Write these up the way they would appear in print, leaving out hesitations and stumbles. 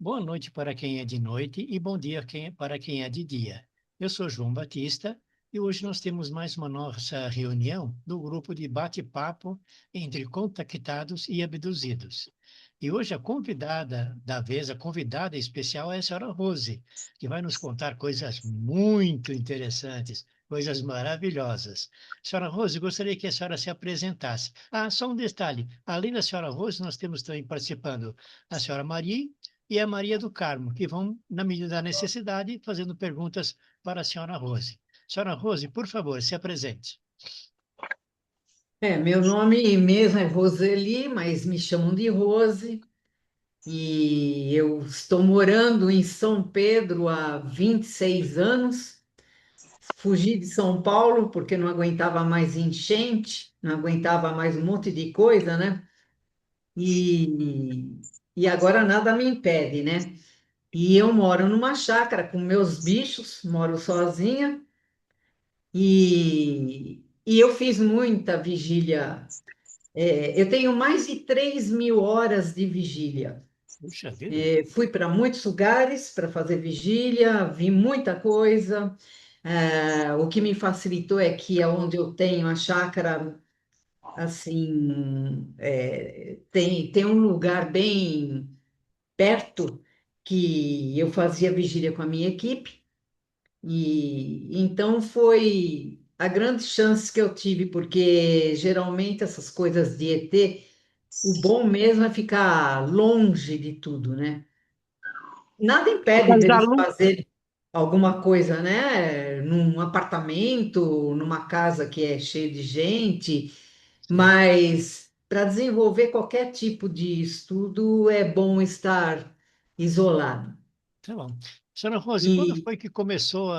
Boa noite para quem é de noite e bom dia para quem é de dia. Eu sou João Batista e hoje nós temos mais uma nossa reunião do grupo de bate-papo entre contactados e abduzidos. E hoje a convidada da vez, a convidada especial é a senhora Rose, que vai nos contar coisas muito interessantes, coisas maravilhosas. Senhora Rose, gostaria que a senhora se apresentasse. Ah, só um detalhe: além da senhora Rose, nós temos também participando a senhora Maria e a Maria do Carmo, que vão, na medida da necessidade, fazendo perguntas para a senhora Rose. Senhora Rose, por favor, se apresente. Meu nome mesmo é Roseli, mas me chamam de Rose, e eu estou morando em São Pedro há 26 anos. Fugi de São Paulo porque não aguentava mais enchente, não aguentava mais um monte de coisa, né? E, e agora nada me impede, né? E eu moro numa chácara com meus bichos, moro sozinha, e eu fiz muita vigília. Eu tenho mais de 3.000 horas de vigília. Puxa vida, Fui para muitos lugares para fazer vigília, vi muita coisa. O que me facilitou é que é onde eu tenho a chácara, assim, tem um lugar bem perto que eu fazia vigília com a minha equipe. E então foi a grande chance que eu tive, porque geralmente essas coisas de ET, o bom mesmo é ficar longe de tudo, né? Nada impede Mas a deles Lu, fazerem alguma coisa, né? Num apartamento, numa casa que é cheia de gente, sim, mas para desenvolver qualquer tipo de estudo é bom estar isolado. tá bom. Senhora Rose, quando E foi que começou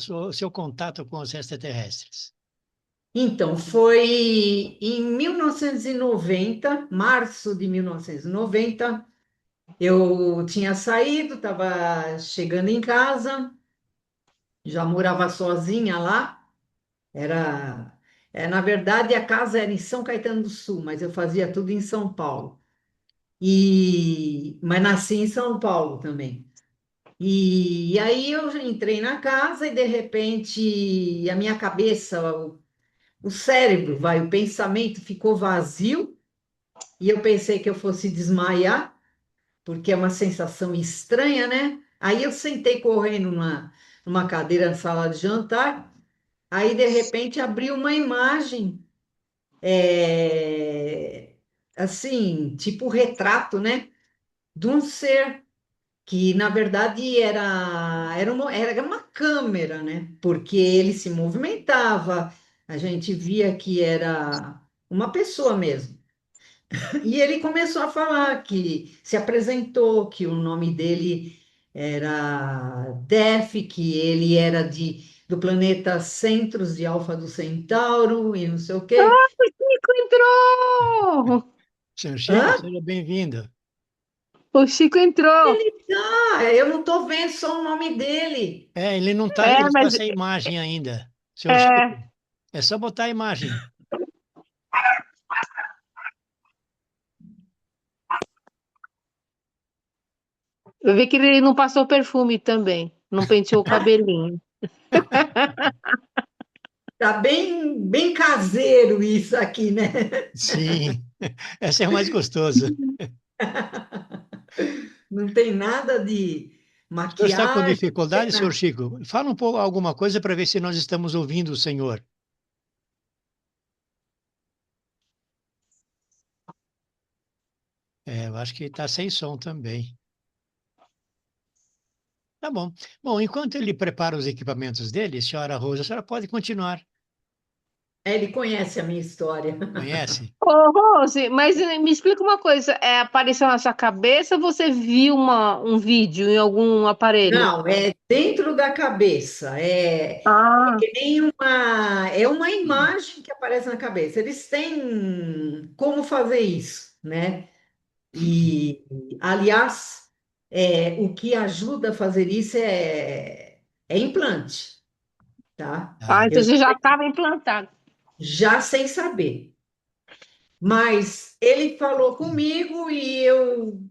o seu contato com os extraterrestres? então foi em 1990, março de 1990. Eu tinha saído, estava chegando em casa, já morava sozinha lá. Era, na verdade, a casa era em São Caetano do Sul, mas eu fazia tudo em São Paulo. Mas nasci em São Paulo também. E aí eu entrei na casa e de repente a minha cabeça, o cérebro, o pensamento ficou vazio e eu pensei que eu fosse desmaiar, porque é uma sensação estranha, né? Aí eu sentei correndo numa cadeira na sala de jantar. Aí, de repente, abriu uma imagem, é, assim, tipo retrato, né? De um ser que, na verdade, era uma câmera, né? Porque ele se movimentava, a gente via que era uma pessoa mesmo. E ele começou a falar que se apresentou, que o nome dele era Def, que ele era do planeta Centros de Alfa do Centauro e não sei o quê. o Chico entrou! Senhor Chico, Hã? seja bem-vindo. O Chico entrou. Eu não estou vendo só o nome dele. É, ele não está, É, ele está mas sem imagem ainda. Senhor Chico, é, é só botar a imagem. eu vi que ele não passou perfume também, não penteou o cabelinho. Tá bem, bem caseiro isso aqui, né? Sim, essa é o mais gostoso. Não tem nada de O senhor está com maquiagem, não tem dificuldade, senhor nada. Chico? Fala um pouco, alguma coisa para ver se nós estamos ouvindo o senhor. É, eu acho que está sem som também. Tá bom. Bom, enquanto ele prepara os equipamentos dele, senhora Rosa, a senhora pode continuar. Ele conhece a minha história. Conhece? Ô, Rose, mas me explica uma coisa, apareceu na sua cabeça ou você viu um vídeo em algum aparelho? Não, é dentro da cabeça. É Ah, que nem uma imagem que aparece na cabeça. Eles têm como fazer isso, né? E, aliás, o que ajuda a fazer isso é implante, tá? Ah, então você já estava implantado. Já sem saber. Mas ele falou comigo e eu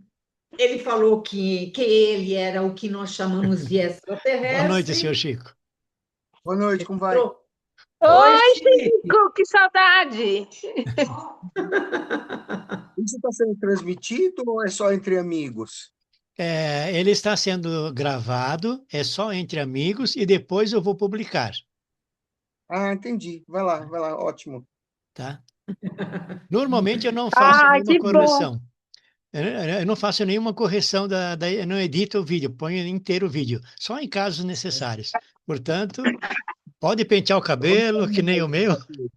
ele falou que ele era o que nós chamamos de Boa noite, extraterrestre. senhor Chico. Boa noite, como vai? Pro- Oi, Oi, Chico. Chico, que saudade! Isso está sendo transmitido ou é só entre amigos? Ele está sendo gravado, é só entre amigos e depois eu vou publicar, Ah, entendi. Vai lá, ótimo. tá? Normalmente eu não faço Ah, nenhuma que bom! correção. Eu não faço nenhuma correção eu não edito o vídeo, ponho inteiro o vídeo, só em casos necessários. Portanto, pode pentear o Eu vou entrar cabelo, que em nem aula o daqui meu. a pouco.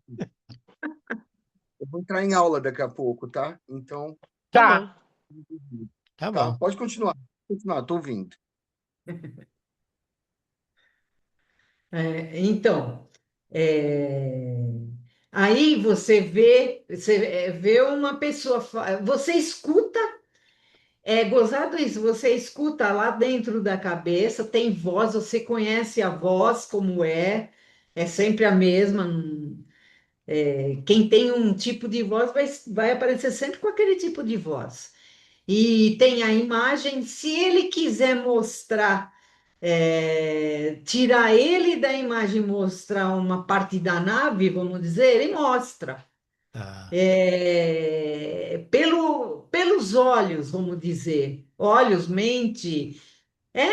Eu vou entrar em aula daqui a pouco, tá? Então, Tá bom, Tá. tá tá, bom. pode continuar. Tô ouvindo. Então, é, aí você vê uma pessoa, você escuta, é gozado isso, você escuta lá dentro da cabeça, tem voz, você conhece a voz como é sempre a mesma. Quem tem um tipo de voz vai aparecer sempre com aquele tipo de voz. E tem a imagem, se ele quiser mostrar, tirar ele da imagem, e mostrar uma parte da nave, vamos dizer, ele mostra. Tá, Pelos olhos, vamos dizer, olhos, mente, é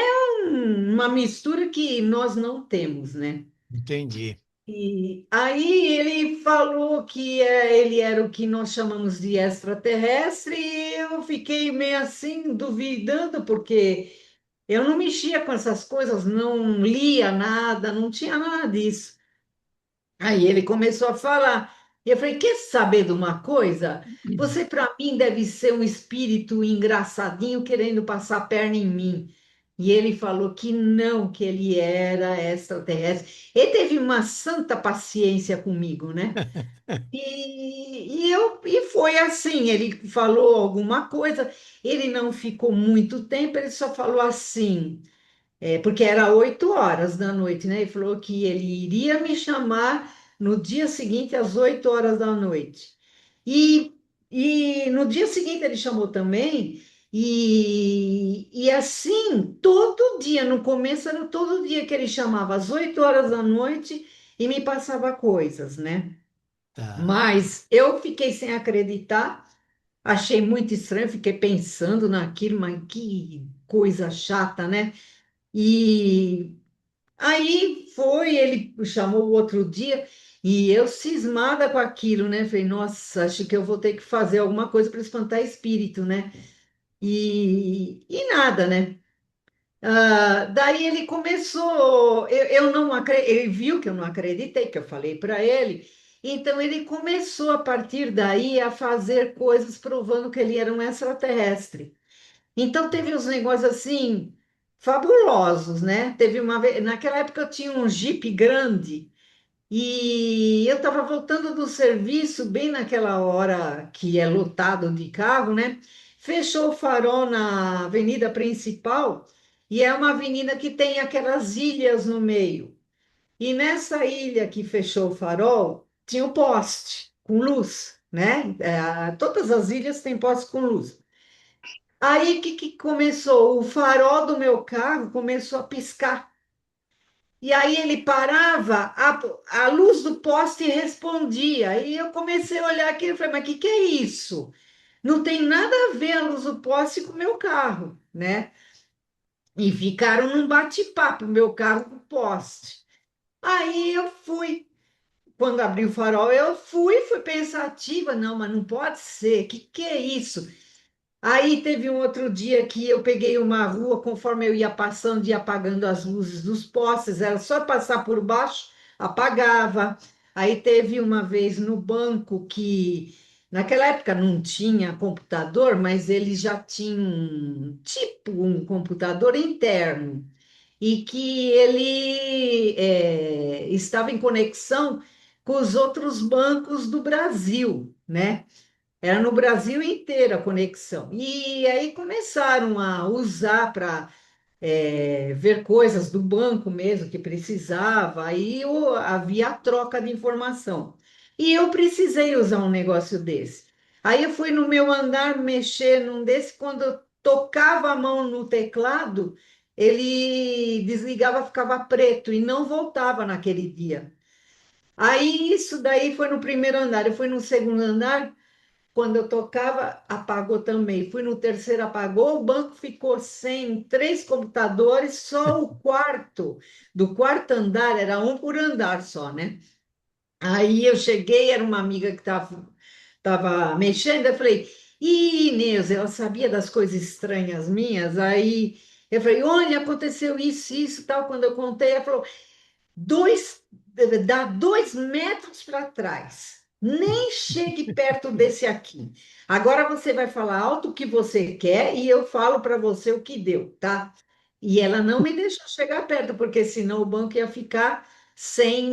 uma mistura que nós não temos, né? entendi. E aí ele falou que ele era o que nós chamamos de extraterrestre, e eu fiquei meio assim, duvidando, porque eu não mexia com essas coisas, não lia nada, não tinha nada disso. Aí ele começou a falar, e eu falei: quer saber de uma coisa? Você, para mim, deve ser um espírito engraçadinho querendo passar a perna em mim. E ele falou que não, que ele era extraterrestre. Ele teve uma santa paciência comigo, né? E foi assim, ele falou alguma coisa, ele não ficou muito tempo, ele só falou assim, porque era 8 horas da noite, né? Ele falou que ele iria me chamar no dia seguinte, às 8 horas da noite. E, e no dia seguinte ele chamou também, e assim, todo dia, no começo era todo dia que ele chamava, às 8 horas da noite, e me passava coisas, né? Tá, Mas eu fiquei sem acreditar, achei muito estranho, fiquei pensando naquilo, mas que coisa chata, né? E aí foi, ele chamou o outro dia e eu cismada com aquilo, né? Falei: nossa, acho que eu vou ter que fazer alguma coisa para espantar espírito, né? E nada, né? Daí ele começou, eu não ele viu que eu não acreditei, que eu falei para ele, então ele começou a partir daí a fazer coisas provando que ele era um extraterrestre. Então teve uns negócios assim fabulosos, né? Teve uma vez, naquela época eu tinha um Jeep grande e eu estava voltando do serviço bem naquela hora que é lotado de carro, né? Fechou o farol na avenida principal e é uma avenida que tem aquelas ilhas no meio. E nessa ilha que fechou o farol, tinha um poste com luz, né? Todas as ilhas têm poste com luz. Aí que começou? O farol do meu carro começou a piscar. E aí ele parava, a luz do poste respondia. E eu comecei a olhar aquilo e falei: mas o que é isso? Não tem nada a ver a luz do poste com o meu carro, né? E ficaram num bate-papo, meu carro com o poste. Aí eu fui, quando abri o farol, eu fui pensativa: não, mas não pode ser, que é isso? Aí teve um outro dia que eu peguei uma rua, conforme eu ia passando e apagando as luzes dos postes, era só passar por baixo, apagava. Aí teve uma vez no banco que, naquela época não tinha computador, mas eles já tinham tipo um computador interno e que ele estava em conexão com os outros bancos do Brasil, né? Era no Brasil inteiro a conexão. E aí começaram a usar para ver coisas do banco mesmo que precisava, aí havia a troca de informação. E eu precisei usar um negócio desse. Aí eu fui no meu andar mexer num desse, quando eu tocava a mão no teclado, ele desligava, ficava preto e não voltava naquele dia. Aí isso daí foi no primeiro andar, eu fui no segundo andar, quando eu tocava, apagou também. Fui no terceiro, apagou, o banco ficou sem 3 computadores, só o quarto, do quarto andar, era um por andar só, né? Aí eu cheguei, era uma amiga que estava mexendo, eu falei, ih, Inês, ela sabia das coisas estranhas minhas, aí eu falei, olha, aconteceu isso, tal, quando eu contei, ela falou, dois, dá 2 metros para trás. Nem chegue perto desse aqui. Agora você vai falar alto o que você quer e eu falo para você o que deu, tá? E ela não me deixou chegar perto, porque senão o banco ia ficar sem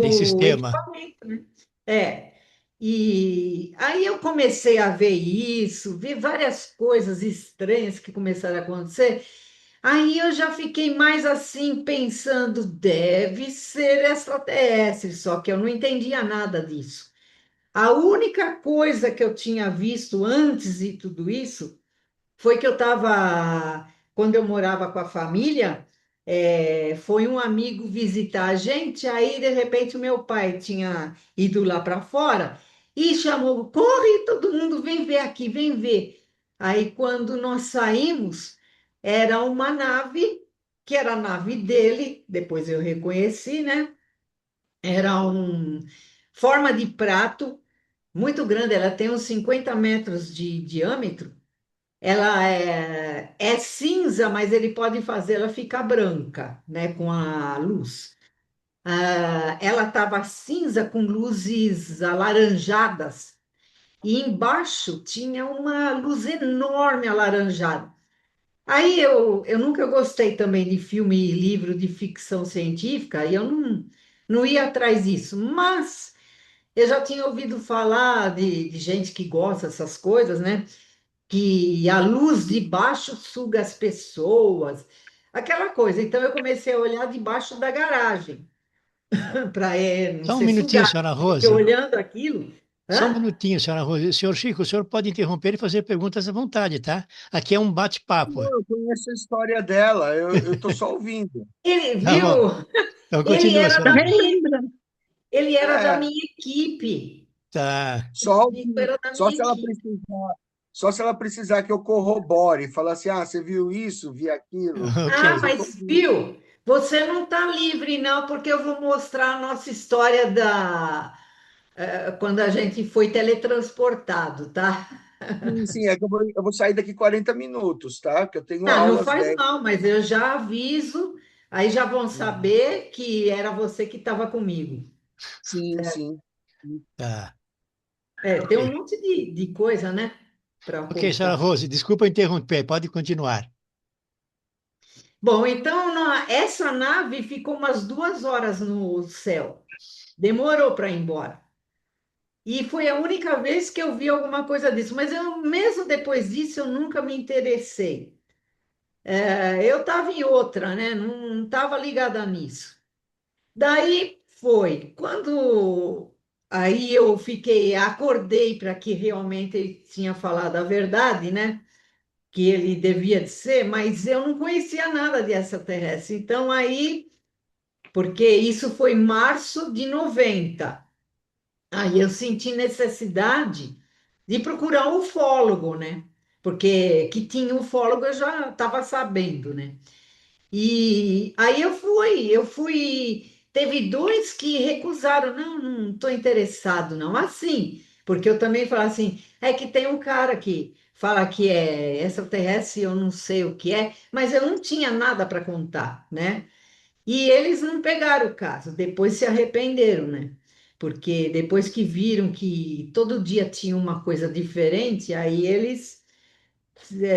Tem o sistema. equipamento, né? É. E aí eu comecei a ver isso, ver várias coisas estranhas que começaram a acontecer. Aí eu já fiquei mais assim pensando, deve ser extraterrestre, só que eu não entendia nada disso. A única coisa que eu tinha visto antes de tudo isso foi que eu estava, quando eu morava com a família, foi um amigo visitar a gente, aí de repente o meu pai tinha ido lá para fora e chamou, corre, todo mundo, vem ver aqui, vem ver. Aí quando nós saímos, era uma nave, que era a nave dele, depois eu reconheci, né? Era um forma de prato, muito grande, ela tem uns 50 metros de diâmetro, ela é cinza, mas ele pode fazer ela ficar branca, né, com a luz. Ela estava cinza com luzes alaranjadas e embaixo tinha uma luz enorme alaranjada. Aí eu nunca gostei também de filme e livro de ficção científica, e eu não ia atrás disso, mas eu já tinha ouvido falar de gente que gosta dessas coisas, né? Que a luz de baixo suga as pessoas, aquela coisa. Então eu comecei a olhar debaixo da garagem para não Só um ser minutinho, sugado. senhora Porque Rose. olhando aquilo, Só um hã? minutinho, senhora Rose. Senhor Chico, o senhor pode interromper e fazer perguntas à vontade, tá? Aqui é um bate-papo. Não, eu conheço a história dela, eu estou só ouvindo. Ele Tá viu, bom. Então ele continua, era Tá senhora da Rose. minha, relembrando. ele era da É, minha equipe. Tá. só, Chico era da só minha se ela equipe. precisar, só se ela precisar que eu corrobore, falar assim, ah, você viu isso, vi aquilo. Ok. Ah, Mas eu estou mas ouvindo. viu, você não está livre, não, porque eu vou mostrar a nossa história quando a gente foi teletransportado, tá? Sim, sim, é que eu vou sair daqui 40 minutos, tá? Que eu tenho Não, não aula às faz 10. mal, mas eu já aviso, aí já vão saber que era você que estava comigo. Sim, sim. Tá. Tem Ok. um monte de coisa, né, para Ok, senhora contar. Rose, desculpa interromper, pode continuar. Bom, então essa nave ficou umas 2 horas no céu. Demorou para ir embora. E foi a única vez que eu vi alguma coisa disso. Mas eu, mesmo depois disso, eu nunca me interessei. Eu estava em outra, né? Não estava ligada nisso. Daí foi. Quando aí eu fiquei, acordei para que realmente ele tinha falado a verdade, né? Que ele devia de ser, mas eu não conhecia nada de extraterrestre. Então aí, porque isso foi em março de 90. Aí eu senti necessidade de procurar um ufólogo, né? Porque que tinha ufólogo eu já estava sabendo, né? E aí eu fui, teve dois que recusaram, não estou interessado, não. Assim, porque eu também falo assim, é que tem um cara que fala que é extraterrestre, eu não sei o que é, mas eu não tinha nada para contar, né? E eles não pegaram o caso, depois se arrependeram, né? Porque depois que viram que todo dia tinha uma coisa diferente, aí eles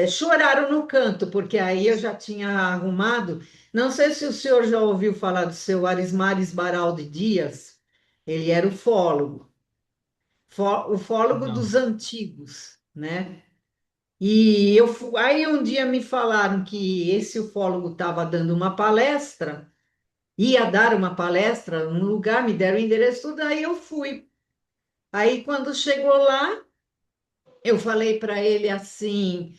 choraram no canto, porque aí eu já tinha arrumado. Não sei se o senhor já ouviu falar do seu Arismares Baraldi Dias, ele era ufólogo, ufólogo Não. dos antigos, né? E aí um dia me falaram que esse ufólogo estava dando uma palestra, ia dar uma palestra num lugar, me deram o endereço, tudo, aí eu fui. Aí quando chegou lá, eu falei para ele assim.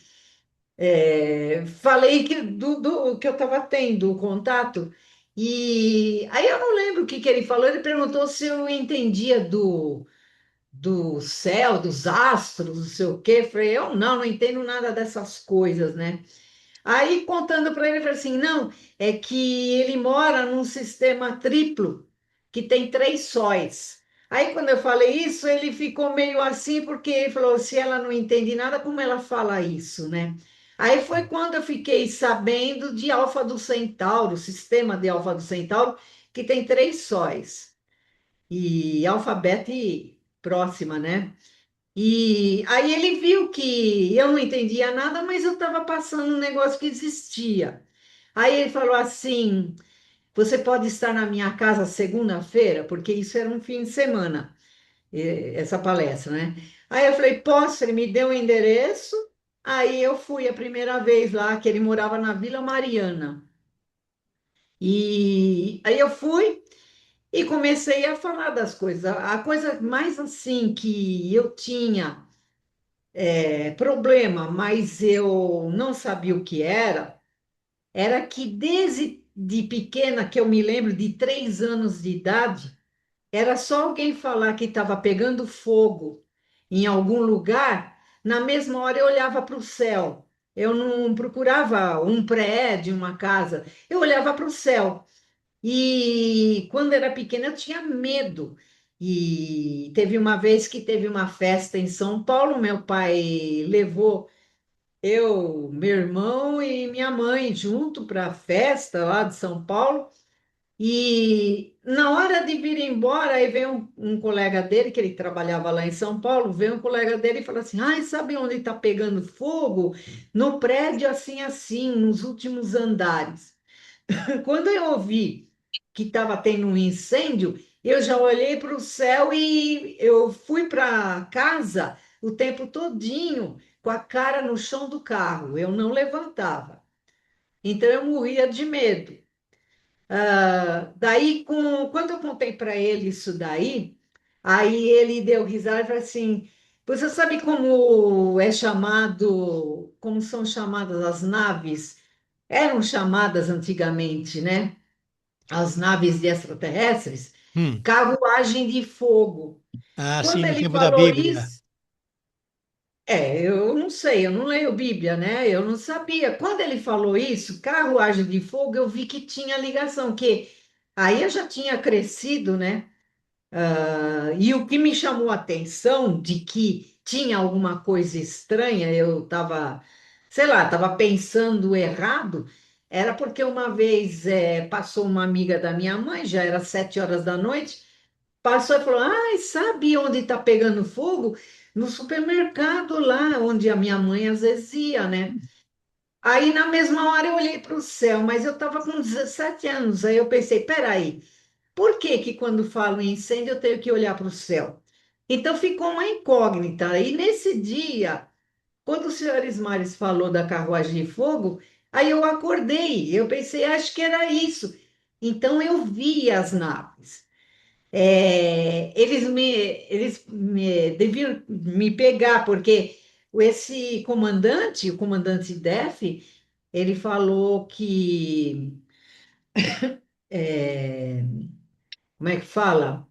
falei do que eu estava tendo o contato, e aí eu não lembro o que ele falou. Ele perguntou se eu entendia do céu, dos astros, não sei o quê. Eu falei, eu não entendo nada dessas coisas, né? Aí, contando para ele, eu falei assim: não, é que ele mora num sistema triplo, que tem três sóis. Aí, quando eu falei isso, ele ficou meio assim, porque ele falou: se ela não entende nada, como ela fala isso, né? Aí foi quando eu fiquei sabendo de Alfa do Centauro, o sistema de Alfa do Centauro, que tem três sóis, e alfa, beta e próxima, né? E aí ele viu que eu não entendia nada, mas eu estava passando um negócio que existia. Aí ele falou assim: você pode estar na minha casa segunda-feira, porque isso era um fim de semana, essa palestra, né? Aí eu falei: posso? Ele me deu o endereço. Aí eu fui a primeira vez lá, que ele morava na Vila Mariana. E aí eu fui e comecei a falar das coisas. A coisa mais assim que eu tinha problema, mas eu não sabia o que era que desde de pequena, que eu me lembro de 3 anos de idade, era só alguém falar que estava pegando fogo em algum lugar, na mesma hora eu olhava para o céu. Eu não procurava um prédio, uma casa, eu olhava para o céu. E quando era pequena eu tinha medo. E teve uma vez que teve uma festa em São Paulo, meu pai levou eu, meu irmão e minha mãe junto para a festa lá de São Paulo. E na hora de vir embora, aí veio um colega dele, que ele trabalhava lá em São Paulo, veio um colega dele e falou assim: ai, sabe onde está pegando fogo? No prédio assim, assim, nos últimos andares. Quando eu ouvi que estava tendo um incêndio, eu já olhei para o céu e eu fui para casa o tempo todinho com a cara no chão do carro. Eu não levantava. Então eu morria de medo. Daí, quando eu contei para ele isso daí, aí ele deu risada e falou assim: você sabe como é chamado, como são chamadas as naves? Eram chamadas antigamente, né? As naves de extraterrestres, Hum. carruagem de fogo. Ah, sim, Quando no ele tempo da falou Bíblia. isso, eu não sei, eu não leio Bíblia, né? Eu não sabia. Quando ele falou isso, carruagem de fogo, eu vi que tinha ligação, que aí eu já tinha crescido, né? E o que me chamou a atenção de que tinha alguma coisa estranha, eu estava, sei lá, estava pensando errado, era porque uma vez passou uma amiga da minha mãe, já era 7 horas da noite, passou e falou: ai, sabe onde está pegando fogo? No supermercado lá, onde a minha mãe às vezes ia, né? Aí na mesma hora eu olhei para o céu, mas eu estava com 17 anos, aí eu pensei: peraí. Por que que quando falo em incêndio eu tenho que olhar para o céu? Então ficou uma incógnita. E nesse dia, quando o senhor Ismares falou da carruagem de fogo, aí eu acordei. Eu pensei, acho que era isso. Então eu vi as naves. Eles deviam me pegar, porque esse comandante, o comandante Def, ele falou que, é, como é que fala?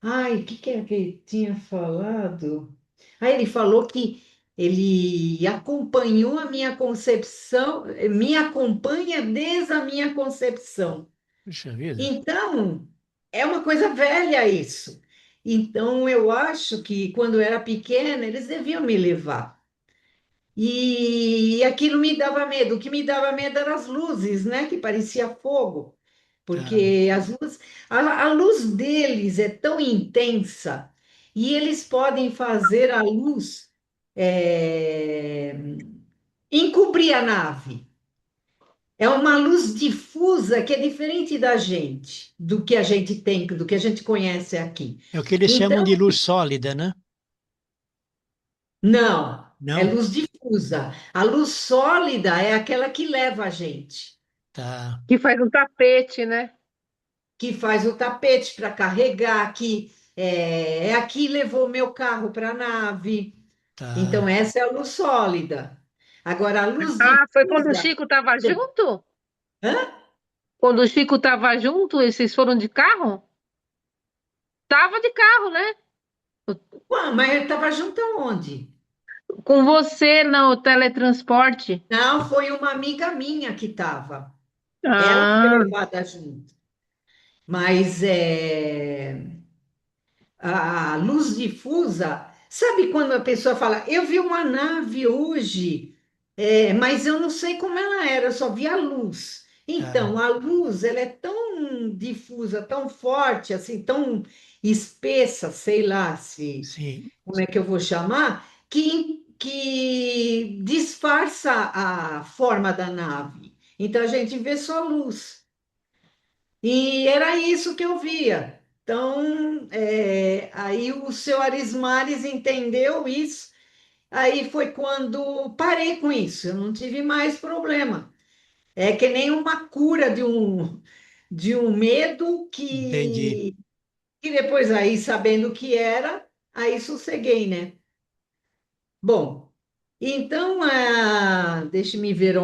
Ai, o que que é que ele tinha falado? Aí ele falou que ele acompanhou a minha concepção, me acompanha desde a minha concepção. Puxa vida. Então, é uma coisa velha isso. Então, eu acho que quando eu era pequena, eles deviam me levar. E aquilo me dava medo. O que me dava medo eram as luzes, né? Que parecia fogo. Ah, Porque as luzes, a luz deles é tão intensa e eles podem fazer a luz é, encobrir a nave. É uma luz difusa que é diferente da gente, do que a gente tem, do que a gente conhece aqui. é o que eles chamam Então, de luz sólida, né? não, é Não? luz difusa. A luz sólida é aquela que leva a gente, Tá, Que faz um tapete, né? que faz o tapete para carregar, que é a que levou meu carro para a nave. Então, tá. essa é a luz sólida. Agora, a luz Ah, foi quando o difusa. Chico estava junto? Hã? Quando o Chico estava junto, e vocês foram de carro? Tava de carro, né? Ué, mas ele estava junto aonde? Com você no teletransporte. Não, foi uma amiga minha que estava. Ela foi Ah, levada junto. Mas a luz difusa, sabe quando a pessoa fala, eu vi uma nave hoje, mas eu não sei como ela era, eu só vi a luz. Ah, Então, a luz, ela é tão difusa, tão forte, assim, tão espessa, sei lá se, sim. como é que eu vou chamar, que disfarça a forma da nave. Então, a gente vê só luz. E era isso que eu via. Então, aí o seu Arismares entendeu isso, aí foi quando parei com isso, eu não tive mais problema. É que nem uma cura de um medo Entendi. que depois aí, sabendo o que era, aí sosseguei, né? Bom, então, deixe-me ver da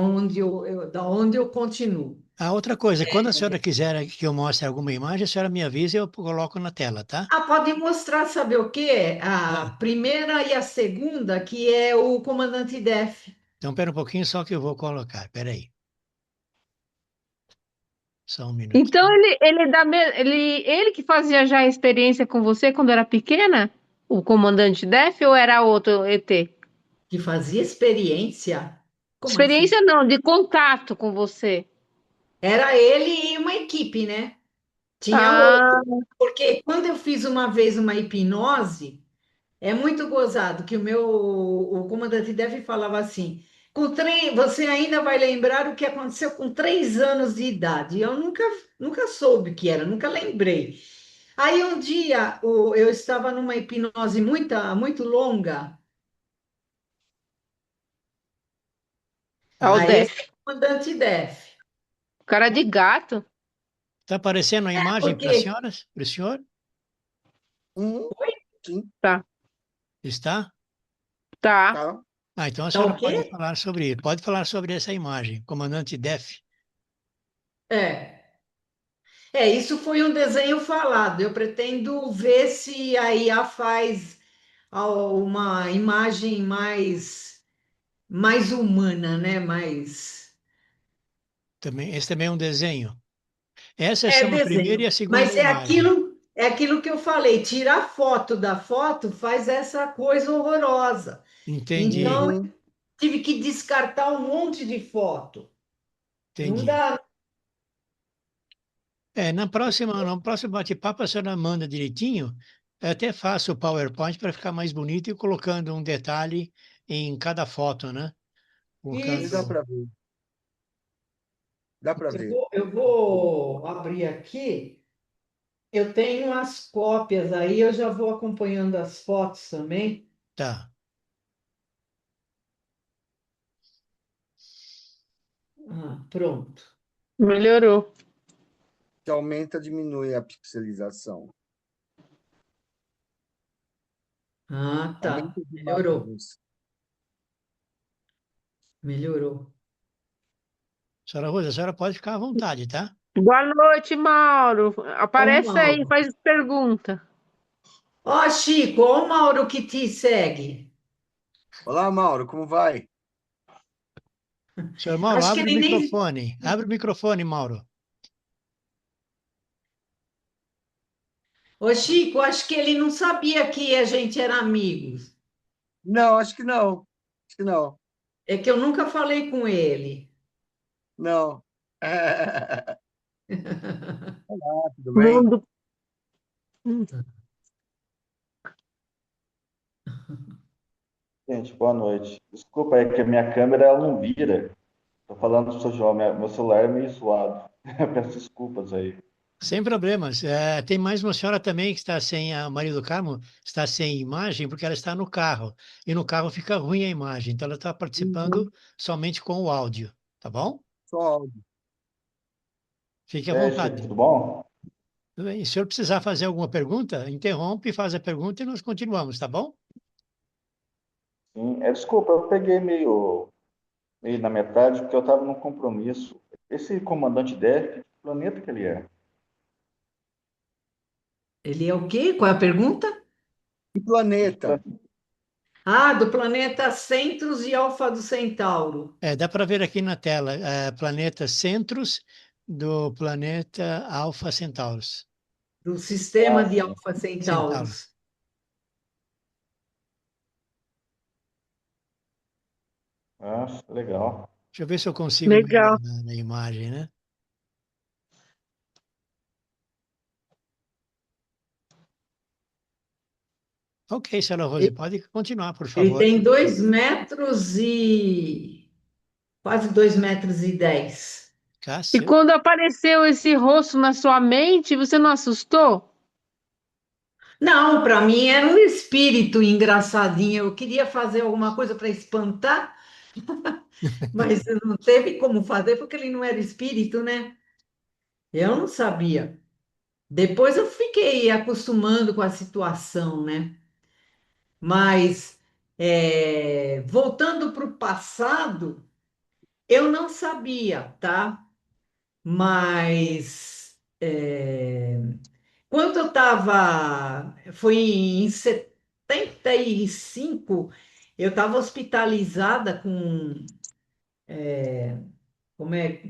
onde eu continuo. A outra coisa, quando a senhora quiser que eu mostre alguma imagem, a senhora me avisa e eu coloco na tela, tá? Ah, pode mostrar, sabe o quê? A Ah, primeira e a segunda, que é o Comandante Def. então, pera um pouquinho só que eu vou colocar. Pera aí, só um então minutinho. ele que fazia já a experiência com você quando era pequena? O comandante Def ou era outro ET? Que fazia experiência. Como assim? Experiência não, de contato com você. Era ele e uma equipe, né? Tinha Ah, outro. Porque quando eu fiz uma vez uma hipnose, é muito gozado que o comandante Def falava assim: você ainda vai lembrar o que aconteceu com 3 anos de idade. Eu nunca soube o que era, nunca lembrei. Aí um dia eu estava numa hipnose muito longa. é o Esse é Def. o comandante Def. Cara de gato. Está aparecendo a imagem para as Porque senhoras? Para o senhor? Uhum, sim, Tá, Está? tá. tá. Ah, então a tá senhora o pode quê? falar sobre ele. Pode falar sobre essa imagem, Comandante Def. É. Isso foi um desenho falado. Eu pretendo ver se a IA faz uma imagem mais humana, né? Esse também é um desenho. Essas são a primeira e Desenho. a segunda Mas imagem. é aquilo que eu falei, tirar foto da foto faz essa coisa horrorosa. Entendi, Então, Uhum. tive que descartar um monte de foto. Não entendi. dá. No próximo bate-papo, a senhora manda direitinho. Eu até faço o PowerPoint para ficar mais bonito e colocando um detalhe em cada foto, né? Sim, dá Isso. Colocando. para ver. Dá para ver. Eu vou abrir aqui. Eu tenho as cópias aí, eu já vou acompanhando as fotos também. Tá. Pronto. Melhorou. Que aumenta, diminui a pixelização. Tá. Aumenta as Melhorou. imagens. Melhorou. Senhora Rosa, a senhora pode ficar à vontade, tá? Boa noite, Mauro. Ó, o Aparece aí, Mauro. faz pergunta. Ó, Chico, ó o Mauro que te segue. Olá, Mauro, como vai? Senhor Mauro, Acho que abre o ele nem. microfone. Abre o microfone, Mauro. Ô, Chico, acho que ele não sabia que a gente era amigos. Não, acho que não. Acho que não. É que eu nunca falei com ele. Não. Olá, tudo bem? Mundo. Gente, boa noite. Desculpa aí que a minha câmera ela não vira. Tô falando pro seu João, meu celular é meio zoado. Peço desculpas aí. Sem problemas. Tem mais uma senhora também que está sem, a Maria do Carmo está sem imagem porque ela está no carro. E no carro fica ruim a imagem. Então ela está participando Uhum. somente com o áudio. Tá bom? Só áudio. Fique à E aí, Chico, vontade. tudo bom? Tudo bem? Se o senhor precisar fazer alguma pergunta, interrompe, faz a pergunta e nós continuamos, tá bom? Sim, desculpa, eu peguei meio. meio na metade, porque eu estava num compromisso. Esse comandante DEF, que planeta que ele é? Ele é o quê? Qual é a pergunta? Que planeta? Ah, do planeta Centros e Alfa do Centauro, Dá para ver aqui na tela, planeta Centros do planeta Alpha Centaurus. do sistema Ah, de sim. Alfa Centauro. Centauros. Ah, legal. Deixa eu ver se eu consigo ver Legal. na imagem, né? Ok, Sra. Rose, Ele pode continuar, por ele favor. tem 2 metros e quase 2 metros e 10. E Cássio? quando apareceu esse rosto na sua mente, você não assustou? Não, para mim era um espírito engraçadinho. Eu queria fazer alguma coisa para espantar, mas não teve como fazer porque ele não era espírito, né? Eu não sabia. Depois eu fiquei acostumando com a situação, né? Mas voltando para o passado, eu não sabia, tá? Mas quando eu estava, foi em 75, eu estava hospitalizada com, como é,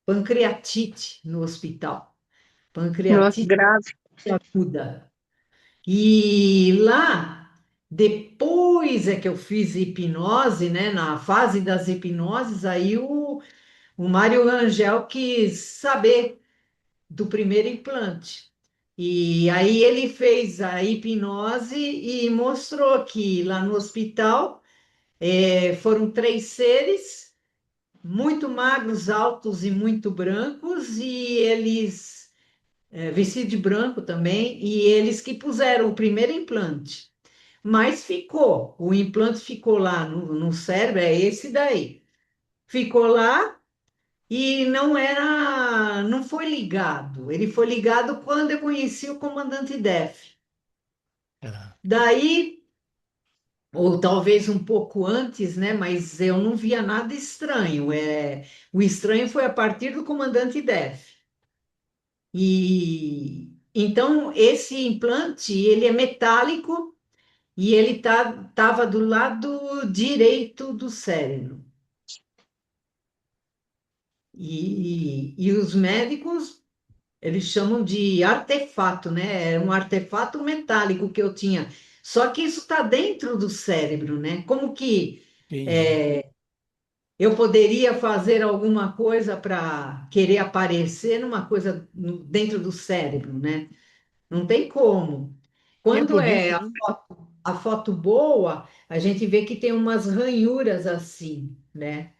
pancreatite no hospital, Nossa, pancreatite grave. aguda. E lá, depois é que eu fiz hipnose, né? Na fase das hipnoses, aí o Mário Rangel quis saber do primeiro implante. E aí ele fez a hipnose e mostrou que lá no hospital foram 3 seres muito magros, altos e muito brancos, e eles, vestidos de branco também, e eles que puseram o primeiro implante. Mas ficou, o implante ficou lá no cérebro, é esse daí. Ficou lá e não foi ligado. Ele foi ligado quando eu conheci o comandante Def. Ah, Daí, ou talvez um pouco antes, né? Mas eu não via nada estranho. O estranho foi a partir do comandante Def. E então esse implante ele é metálico e ele tava do lado direito do cérebro. E os médicos eles chamam de artefato, né? É um artefato metálico que eu tinha. Só que isso está dentro do cérebro, né? Como que entendi. eu poderia fazer alguma coisa para querer aparecer numa coisa dentro do cérebro, né? Não tem como. E é Quando é bonito, né? a foto boa, a gente vê que tem umas ranhuras assim, né?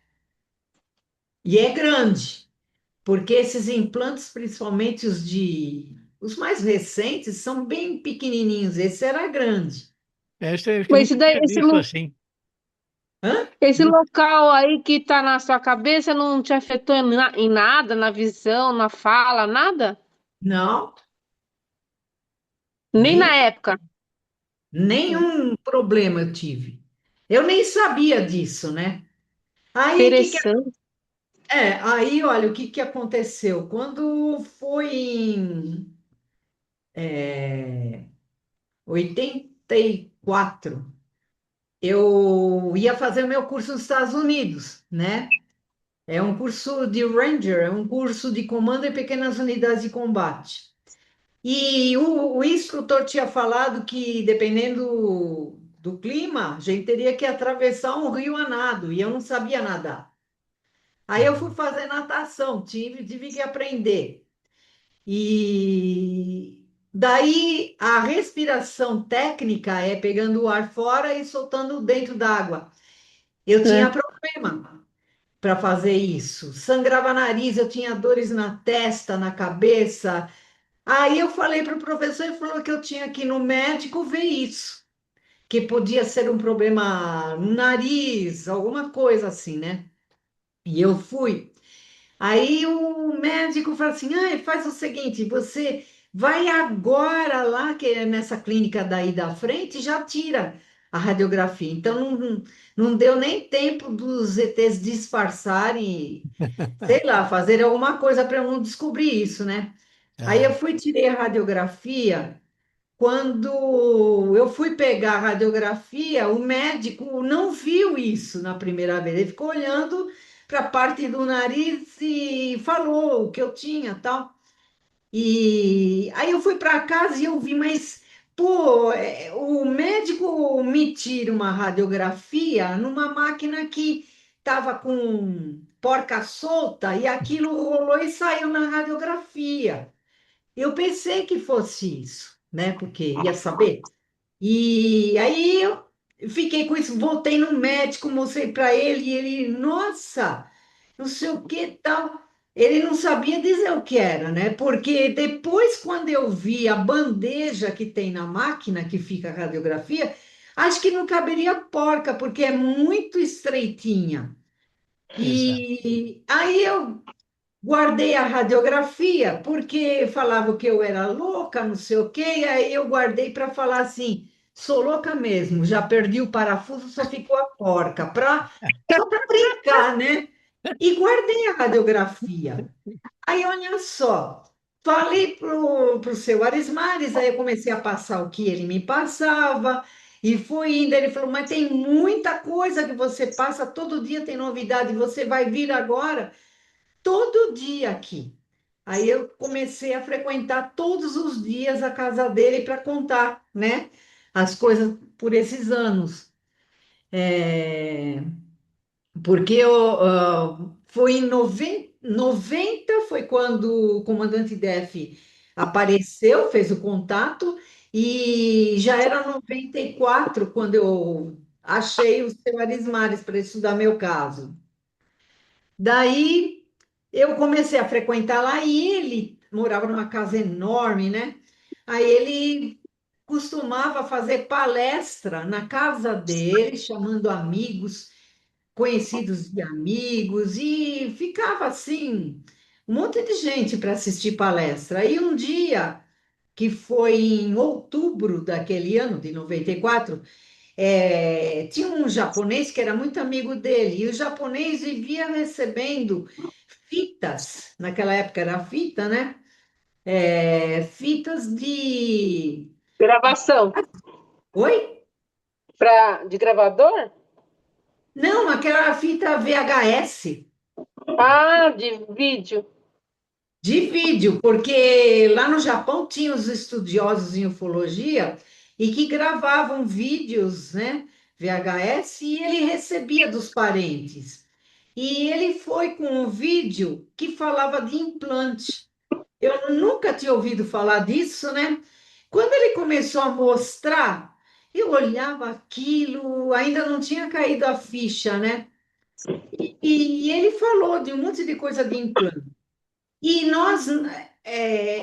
E é grande. Porque esses implantes, principalmente os mais recentes, são bem pequenininhos. Esse era grande. Eu Mas esse, nunca daí, tinha visto assim. Hã? esse Nu- local aí que tá na sua cabeça não te afetou em nada, na visão, na fala, nada? Não, Nem na nem, época. nenhum problema eu tive. Eu nem sabia disso, né? Aí, Interessante. olha, o que que aconteceu? Quando foi em 84, eu ia fazer o meu curso nos Estados Unidos, né? É um curso de Ranger, é um curso de comando em pequenas unidades de combate. E o instrutor tinha falado que, dependendo do clima, a gente teria que atravessar um rio a nado, e eu não sabia nadar. Aí eu fui fazer natação, tive que aprender. E daí a respiração técnica é pegando o ar fora e soltando dentro d'água. Eu tinha É. problema para fazer isso. Sangrava nariz, eu tinha dores na testa, na cabeça. Aí eu falei para o professor e falou que eu tinha que ir no médico ver isso, que podia ser um problema no nariz, alguma coisa assim, né? E eu fui. Aí o médico falou assim: ah, faz o seguinte, você vai agora lá, que é nessa clínica daí da frente, e já tira a radiografia. Então, não deu nem tempo dos ETs disfarçarem, sei lá, fazer alguma coisa para eu não descobrir isso, né? Aí eu Ah, fui, tirei a radiografia. Quando eu fui pegar a radiografia, o médico não viu isso na primeira vez. Ele ficou olhando para a parte do nariz e falou o que eu tinha, tal. E aí eu fui para casa e eu vi, mas pô, o médico me tira uma radiografia numa máquina que estava com porca solta e aquilo rolou e saiu na radiografia. Eu pensei que fosse isso, né? Porque ia saber. E aí eu fiquei com isso, voltei no médico, mostrei para ele, e ele, nossa, não sei o que tal. Ele não sabia dizer o que era, né? Porque depois, quando eu vi a bandeja que tem na máquina, que fica a radiografia, acho que não caberia porca, porque é muito estreitinha. exato. E aí eu guardei a radiografia porque falavam que eu era louca, não sei o quê, e aí eu guardei para falar assim, sou louca mesmo, já perdi o parafuso, só ficou a porca, só para brincar, né? E guardei a radiografia. Aí, olha só, falei pro seu Arismares, aí eu comecei a passar o que ele me passava, e foi indo, ele falou, mas tem muita coisa que você passa, todo dia tem novidade, você vai vir agora todo dia aqui. Aí eu comecei a frequentar todos os dias a casa dele para contar, né, as coisas por esses anos. É, porque foi em 90 foi quando o comandante Def apareceu, fez o contato, e já era 94 quando eu achei o seu Arismares para estudar meu caso. Daí eu comecei a frequentar lá e ele morava numa casa enorme, né? Aí ele costumava fazer palestra na casa dele, chamando amigos, conhecidos de amigos, e ficava assim, um monte de gente para assistir palestra. Aí um dia, que foi em outubro daquele ano, de 94, tinha um japonês que era muito amigo dele, e o japonês vivia recebendo fitas, naquela época era fita, né? Fitas de. Gravação. Oi? De gravador? Não, aquela fita VHS. Ah, de vídeo. De vídeo, porque lá no Japão tinha os estudiosos em ufologia e que gravavam vídeos, né, VHS, e ele recebia dos parentes. E ele foi com um vídeo que falava de implante. Eu nunca tinha ouvido falar disso, né? Quando ele começou a mostrar, eu olhava aquilo, ainda não tinha caído a ficha, né? E ele falou de um monte de coisa de implante. E nós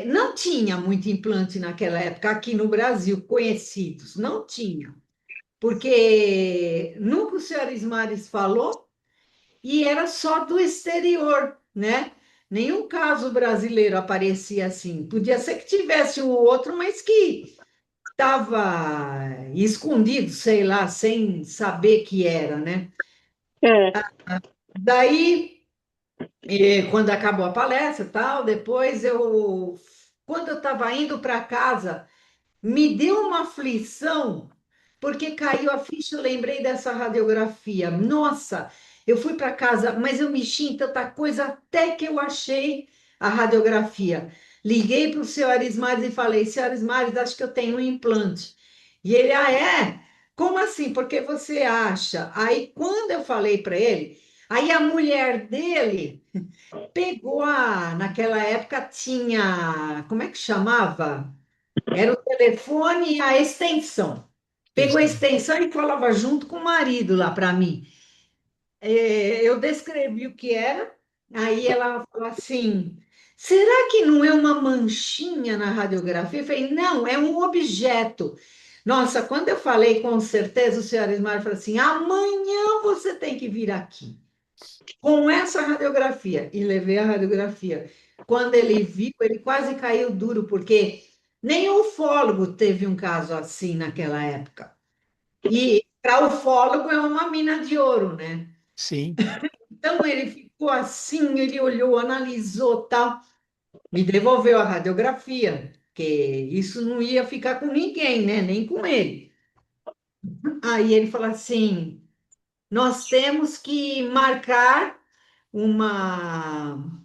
não tinha muito implante naquela época aqui no Brasil, conhecidos, não tinha, porque nunca o senhor Ismares falou e era só do exterior, né? Nenhum caso brasileiro aparecia assim. Podia ser que tivesse um ou outro, mas que estava escondido, sei lá, sem saber que era, né? É. Daí e quando acabou a palestra, e tal, depois quando eu estava indo para casa, me deu uma aflição, porque caiu a ficha, eu lembrei dessa radiografia. Nossa, eu fui para casa, mas eu mexi em tanta coisa até que eu achei a radiografia. Liguei para o senhor Arismares e falei, senhor Arismares, acho que eu tenho um implante. E ele, ah, é? Como assim? Por que você acha? Aí, quando eu falei para ele, aí a mulher dele pegou naquela época tinha, como é que chamava? Era o telefone e a extensão. Pegou a Isso. extensão e falava junto com o marido lá para mim. Eu descrevi o que era, aí ela falou assim: será que não é uma manchinha na radiografia? Eu falei: não, é um objeto. Nossa, quando eu falei com certeza, o senhor Ismar falou assim: amanhã você tem que vir aqui com essa radiografia, e levei a radiografia. Quando ele viu, ele quase caiu duro, porque nem o ufólogo teve um caso assim naquela época. E para ufólogo é uma mina de ouro, né? Sim. Então ele ficou assim, ele olhou, analisou, tal, me devolveu a radiografia, que isso não ia ficar com ninguém, né? Nem com ele. Aí ele falou assim: nós temos que marcar uma,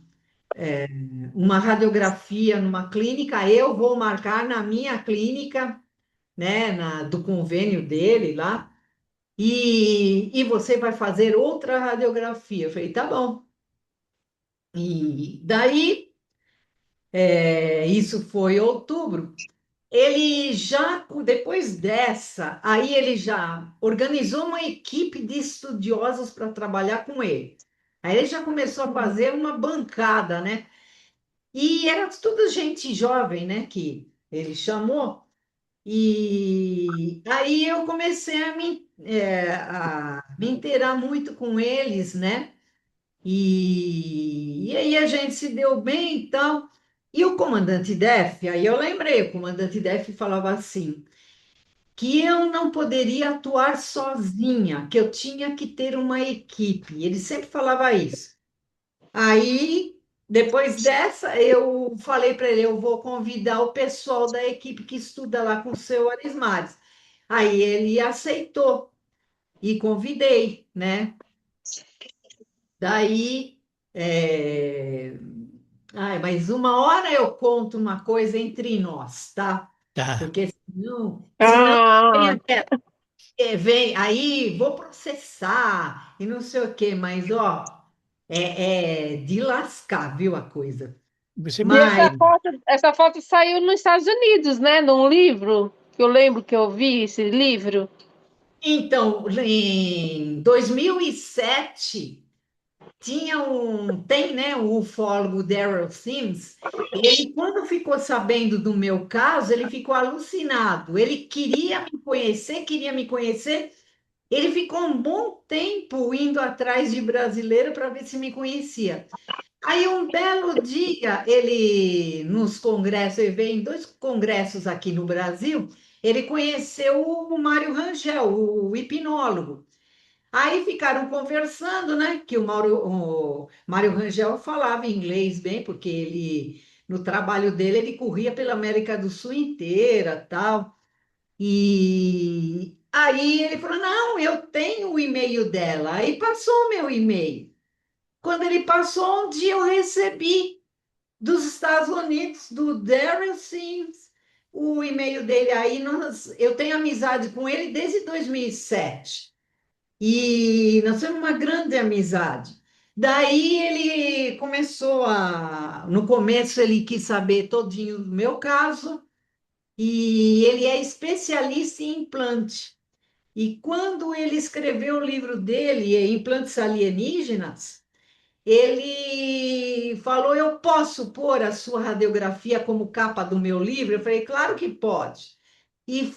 uma radiografia numa clínica, eu vou marcar na minha clínica, né, do convênio dele lá, e você vai fazer outra radiografia. Eu falei, tá bom. E daí, isso foi outubro. Ele já, depois dessa, aí ele já organizou uma equipe de estudiosos para trabalhar com ele. Aí ele já começou a fazer uma bancada, né? E era tudo gente jovem, né? Que ele chamou. E aí eu comecei a me inteirar muito com eles, né? E aí a gente se deu bem e tal. E o comandante Def, aí eu lembrei, o comandante Def falava assim, que eu não poderia atuar sozinha, que eu tinha que ter uma equipe. Ele sempre falava isso. Aí, depois dessa, eu falei para ele, eu vou convidar o pessoal da equipe que estuda lá com o seu Arismares. Aí ele aceitou e convidei, né? Daí, é... ai, mas uma hora eu conto uma coisa entre nós, tá? Tá. Porque senão vem, Ah, aí vou processar e não sei o quê, mas ó, é de lascar, viu a coisa. Você e me... Mas essa foto saiu nos Estados Unidos, né? Num livro, que eu lembro que eu vi esse livro. então, em 2007 tem, né, o ufólogo Daryl Sims. Ele, quando ficou sabendo do meu caso, ele ficou alucinado. Ele queria me conhecer. Ele ficou um bom tempo indo atrás de brasileiro para ver se me conhecia. Aí, um belo dia, ele, nos congressos, ele veio em dois congressos aqui no Brasil, ele conheceu o Mário Rangel, o hipnólogo. Aí ficaram conversando, né? Que o Mário Rangel falava inglês bem, porque ele, no trabalho dele, ele corria pela América do Sul inteira, tal. E aí ele falou: Não, eu tenho o e-mail dela. Aí passou o meu e-mail. Quando ele passou, um dia eu recebi dos Estados Unidos, do Darren Sims, o e-mail dele. Aí eu tenho amizade com ele desde 2007. E nós temos uma grande amizade. Daí ele começou no começo ele quis saber todinho do meu caso, e ele é especialista em implante. E quando ele escreveu o livro dele, Implantes Alienígenas, ele falou: Eu posso pôr a sua radiografia como capa do meu livro? Eu falei: Claro que pode. E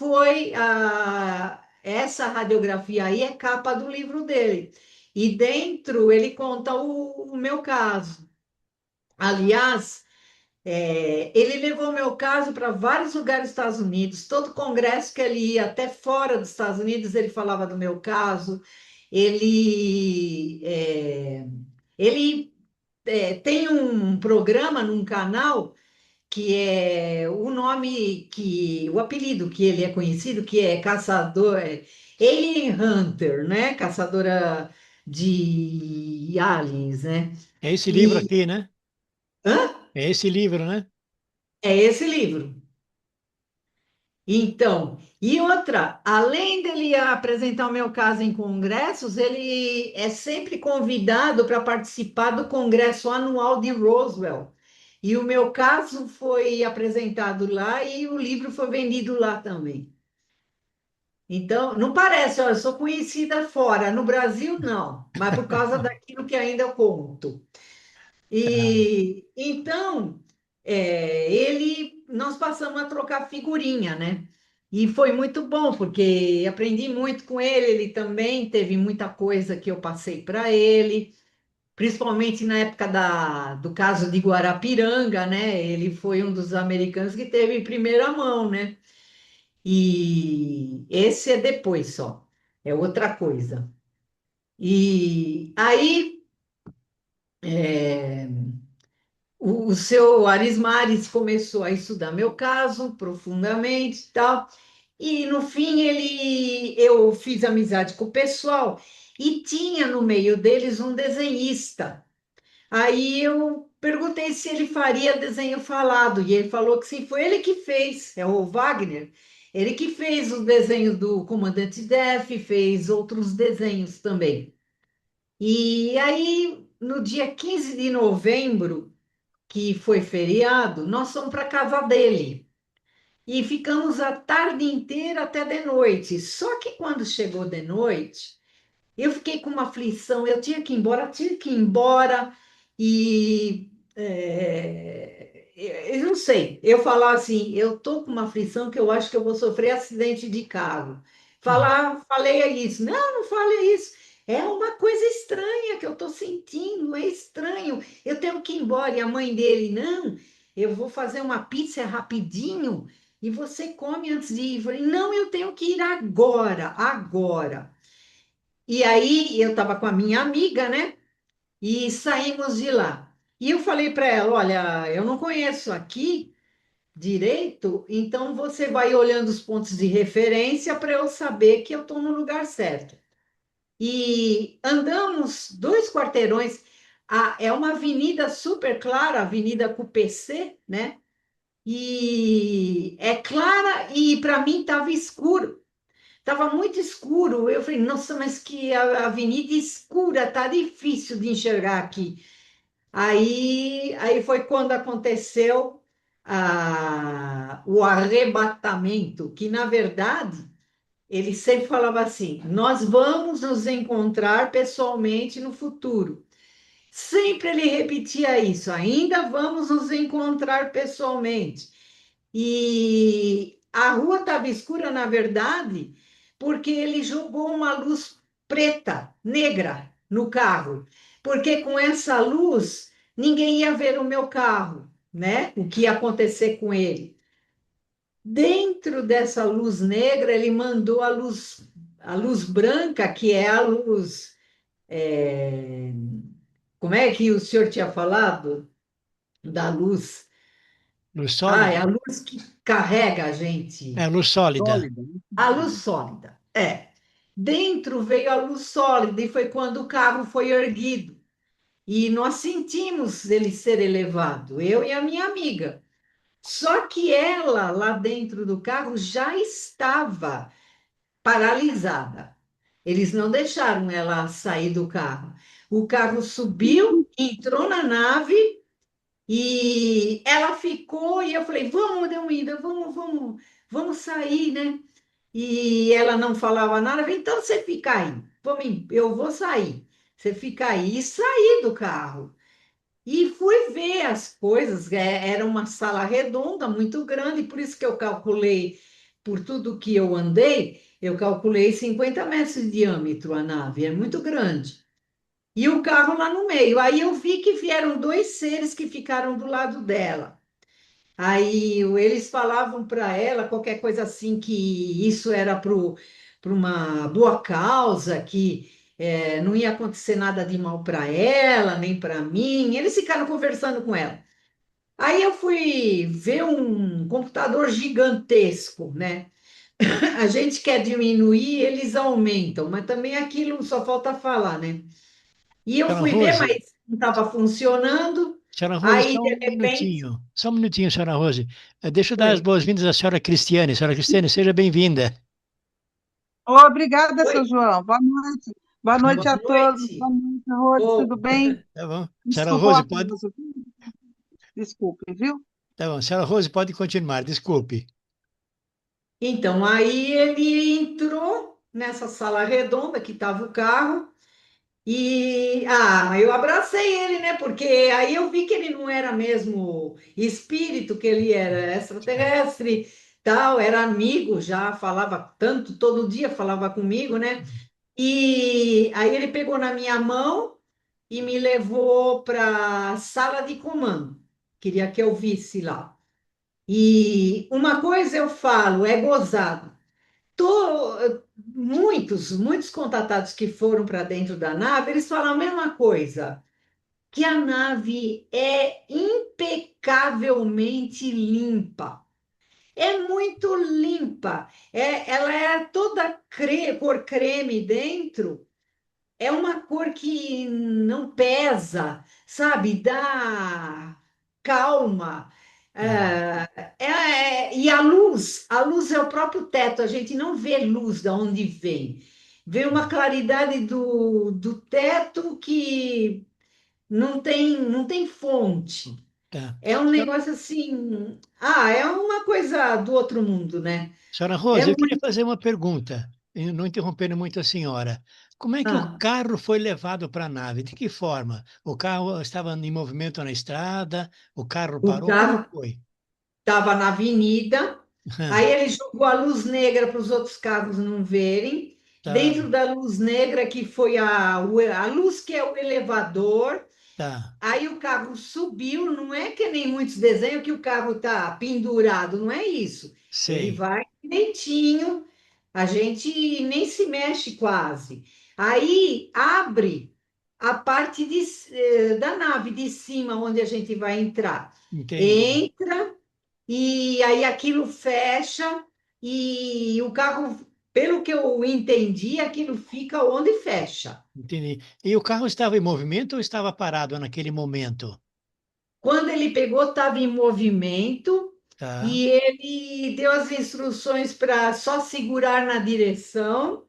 essa radiografia aí é capa do livro dele. E dentro ele conta o meu caso. Aliás, ele levou o meu caso para vários lugares dos Estados Unidos. Todo congresso que ele ia, até fora dos Estados Unidos, ele falava do meu caso. Ele, é, ele tem um programa num canal que é o apelido que ele é conhecido, que é caçador, Alien Hunter, né? Caçadora de aliens, né? É esse livro E aqui, né? hã? É esse livro, né? É esse livro. Então, e outra, além dele apresentar o meu caso em congressos, ele é sempre convidado para participar do Congresso Anual de Roswell. E o meu caso foi apresentado lá e o livro foi vendido lá também. Então, não parece, ó, eu sou conhecida fora, no Brasil não, mas por causa daquilo que ainda eu conto. Tá. E então, nós passamos a trocar figurinha, né? E foi muito bom, porque aprendi muito com ele, ele também teve muita coisa que eu passei para ele, principalmente na época do caso de Guarapiranga, né? Ele foi um dos americanos que teve em primeira mão, né? E esse é depois só, é outra coisa. E aí é, o seu Arismares começou a estudar meu caso profundamente e tal, e no fim eu fiz amizade com o pessoal e tinha no meio deles um desenhista. Aí eu perguntei se ele faria desenho falado, e ele falou que sim, foi ele que fez, é o Wagner, ele que fez o desenho do Comandante Def, fez outros desenhos também. E aí, no dia 15 de novembro, que foi feriado, nós fomos para a casa dele. E ficamos a tarde inteira até de noite. Só que quando chegou de noite, eu fiquei com uma aflição, eu tinha que ir embora, e eu não sei, eu falar assim, eu tô com uma aflição que eu acho que eu vou sofrer acidente de carro. Falei isso, não, não falei isso. É uma coisa estranha que eu tô sentindo, é estranho. Eu tenho que ir embora. E a mãe dele, não, eu vou fazer uma pizza rapidinho e você come antes de ir. Eu falei, não, eu tenho que ir agora, agora. E aí eu estava com a minha amiga, né? E saímos de lá. E eu falei para ela: olha, eu não conheço aqui direito, então você vai olhando os pontos de referência para eu saber que eu estou no lugar certo. E andamos 2 quarteirões. É uma avenida super clara, Avenida Cupecê, né? E é clara e para mim estava escuro. Estava muito escuro. Eu falei, nossa, mas que a avenida escura, tá difícil de enxergar aqui. Aí foi quando aconteceu o arrebatamento, que na verdade ele sempre falava assim: nós vamos nos encontrar pessoalmente no futuro. Sempre ele repetia isso: ainda vamos nos encontrar pessoalmente. E a rua estava escura, na verdade, porque ele jogou uma luz preta, negra, no carro. Porque com essa luz, ninguém ia ver o meu carro, né? O que ia acontecer com ele. Dentro dessa luz negra, ele mandou a luz branca, que é a luz. é, Como é que o senhor tinha falado da luz? Luz Ah, é sólida? a luz que carrega a É, gente. luz sólida. Sólida, né? A luz sólida, é. Dentro veio a luz sólida e foi quando o carro foi erguido. E nós sentimos ele ser elevado, eu e a minha amiga. Só que ela, lá dentro do carro, já estava paralisada. Eles não deixaram ela sair do carro. O carro subiu, entrou na nave e ela ficou. E eu falei: vamos, Delmida, vamos sair, né? E ela não falava nada. Eu falei, então você fica aí, eu vou sair. Você fica aí. E saí do carro. E fui ver as coisas. Era uma sala redonda, muito grande, por isso que eu calculei, por tudo que eu andei, eu calculei 50 metros de diâmetro a nave, é muito grande. E o carro lá no meio. Aí eu vi que vieram 2 seres que ficaram do lado dela. Aí eles falavam para ela qualquer coisa assim, que isso era para uma boa causa, que não ia acontecer nada de mal para ela, nem para mim. Eles ficaram conversando com ela. Aí eu fui ver um computador gigantesco, né? A gente quer diminuir, eles aumentam, mas também aquilo só falta falar, né? E eu Senhora fui ver, Rose, mas não estava funcionando. senhora Rose, Aí, só de um repente, minutinho. Só um minutinho, senhora Rose. Deixa eu dar as foi. boas-vindas à senhora Cristiane. Senhora Cristiane, seja bem-vinda. Obrigada, Oi, seu João. Boa noite. Boa noite boa a todos. Boa noite. noite, Rose. Tudo Ô, bem? Tá bom? Senhora Desculpa o Rose, pode. atraso. Desculpe, viu? Tá bom. Senhora Rose, pode continuar. Desculpe. então, aí ele entrou nessa sala redonda que estava o carro mas eu abracei ele, né? Porque aí eu vi que ele não era mesmo espírito, que ele era extraterrestre, tal, era amigo, já falava tanto, todo dia falava comigo, né? E aí ele pegou na minha mão e me levou para a sala de comando. Queria que eu visse lá. E uma coisa eu falo, é gozado. Muitos contatados que foram para dentro da nave, eles falam a mesma coisa, que a nave é impecavelmente limpa. É muito limpa. Ela é toda cor creme dentro. É uma cor que não pesa, sabe? Dá calma. Tá. E a luz é o próprio teto, a gente não vê luz de onde vem. Vem uma claridade do teto que não tem fonte. Tá. É um negócio assim. É uma coisa do outro mundo, né? Senhora É Rosa, eu queria muito. fazer uma pergunta, não interrompendo muito a senhora. Como é que o Ah, carro foi levado para a nave? De que forma? O carro estava em movimento na estrada, o carro o parou, como carro foi? estava na avenida, aí ele jogou a luz negra para os outros carros não verem. Tá, Dentro da luz negra, que foi a luz que é o elevador, tá, aí o carro subiu. Não é que nem muitos desenhos que o carro está pendurado, não é isso. Ele sei, vai direitinho, a gente nem se mexe quase. Aí abre a parte da nave de cima, onde a gente vai entrar. entendi, Entra. E aí aquilo fecha e o carro, pelo que eu entendi, aquilo fica onde fecha. entendi. E o carro estava em movimento ou estava parado naquele momento? Quando ele pegou, estava em movimento Tá, e ele deu as instruções para só segurar na direção.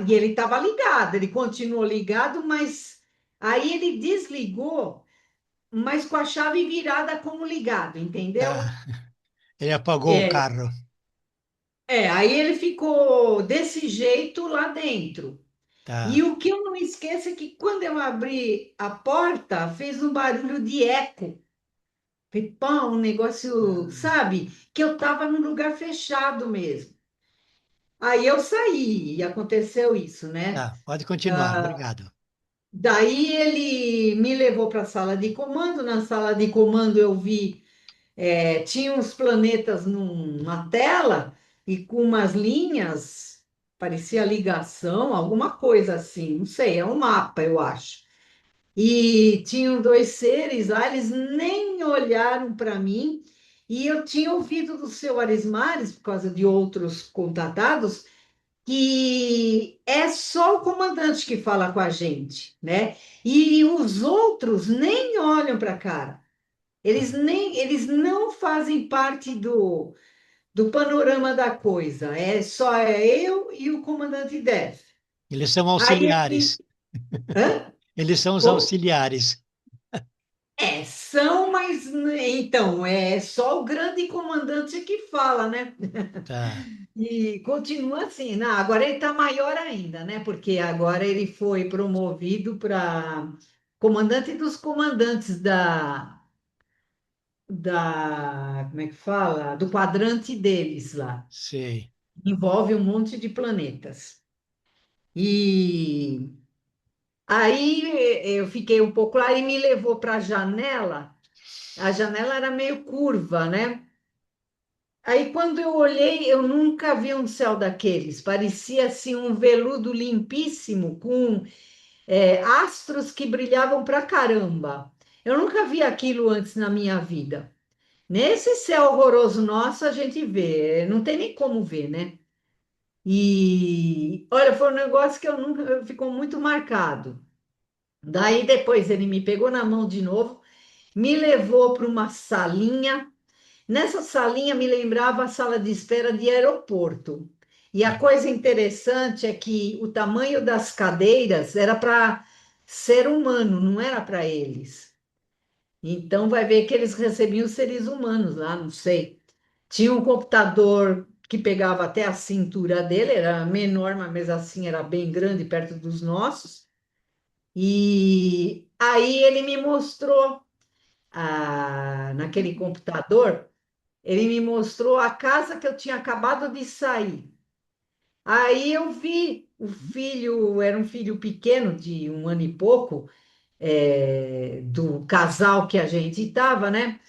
E ele estava ligado, ele continuou ligado, mas aí ele desligou, mas com a chave virada como ligado, entendeu? tá. Ele apagou o É, carro. aí ele ficou desse jeito lá dentro. E Tá, o que eu não esqueço é que quando eu abri a porta, fez um barulho de eco. Foi pão, um negócio, sabe? Que eu estava num lugar fechado mesmo. Aí eu saí e aconteceu isso, né? tá. Pode continuar, obrigado. Daí ele me levou para a sala de comando. Na sala de comando eu vi, tinha uns planetas numa tela e com umas linhas, parecia ligação, alguma coisa assim, não sei, é um mapa, eu acho. E tinham dois seres lá, eles nem olharam para mim, e eu tinha ouvido do seu Arismares, por causa de outros contatados, que é só o comandante que fala com a gente, né? E os outros nem olham para a cara. Eles não fazem parte do panorama da coisa. É só eu e o comandante Def. Eles são Aí ele, auxiliares. hã? Eles são os Como? auxiliares. São, mas né, então é só o grande comandante que fala, né? Tá, E continua assim. Não, agora ele está maior ainda, né? Porque agora ele foi promovido para comandante dos comandantes como é que fala? Do quadrante deles lá. sei. Envolve um monte de planetas. E aí eu fiquei um pouco lá e me levou para a janela. A janela era meio curva, né? Aí quando eu olhei, eu nunca vi um céu daqueles. Parecia assim um veludo limpíssimo com astros que brilhavam pra caramba. Eu nunca vi aquilo antes na minha vida. Nesse céu horroroso nosso a gente vê, não tem nem como ver, né? E olha, foi um negócio que eu nunca ficou muito marcado. Daí depois ele me pegou na mão de novo, me levou para uma salinha. Nessa salinha me lembrava a sala de espera de aeroporto. E a coisa interessante é que o tamanho das cadeiras era para ser humano, não era para eles. Então vai ver que eles recebiam seres humanos lá, não sei. Tinha um computador que pegava até a cintura dele, era menor, mas mesmo assim era bem grande, perto dos nossos. E aí ele me mostrou naquele computador. Ele me mostrou a casa que eu tinha acabado de sair. Aí eu vi o filho, era um filho pequeno, de um ano e pouco, do casal que a gente estava, né?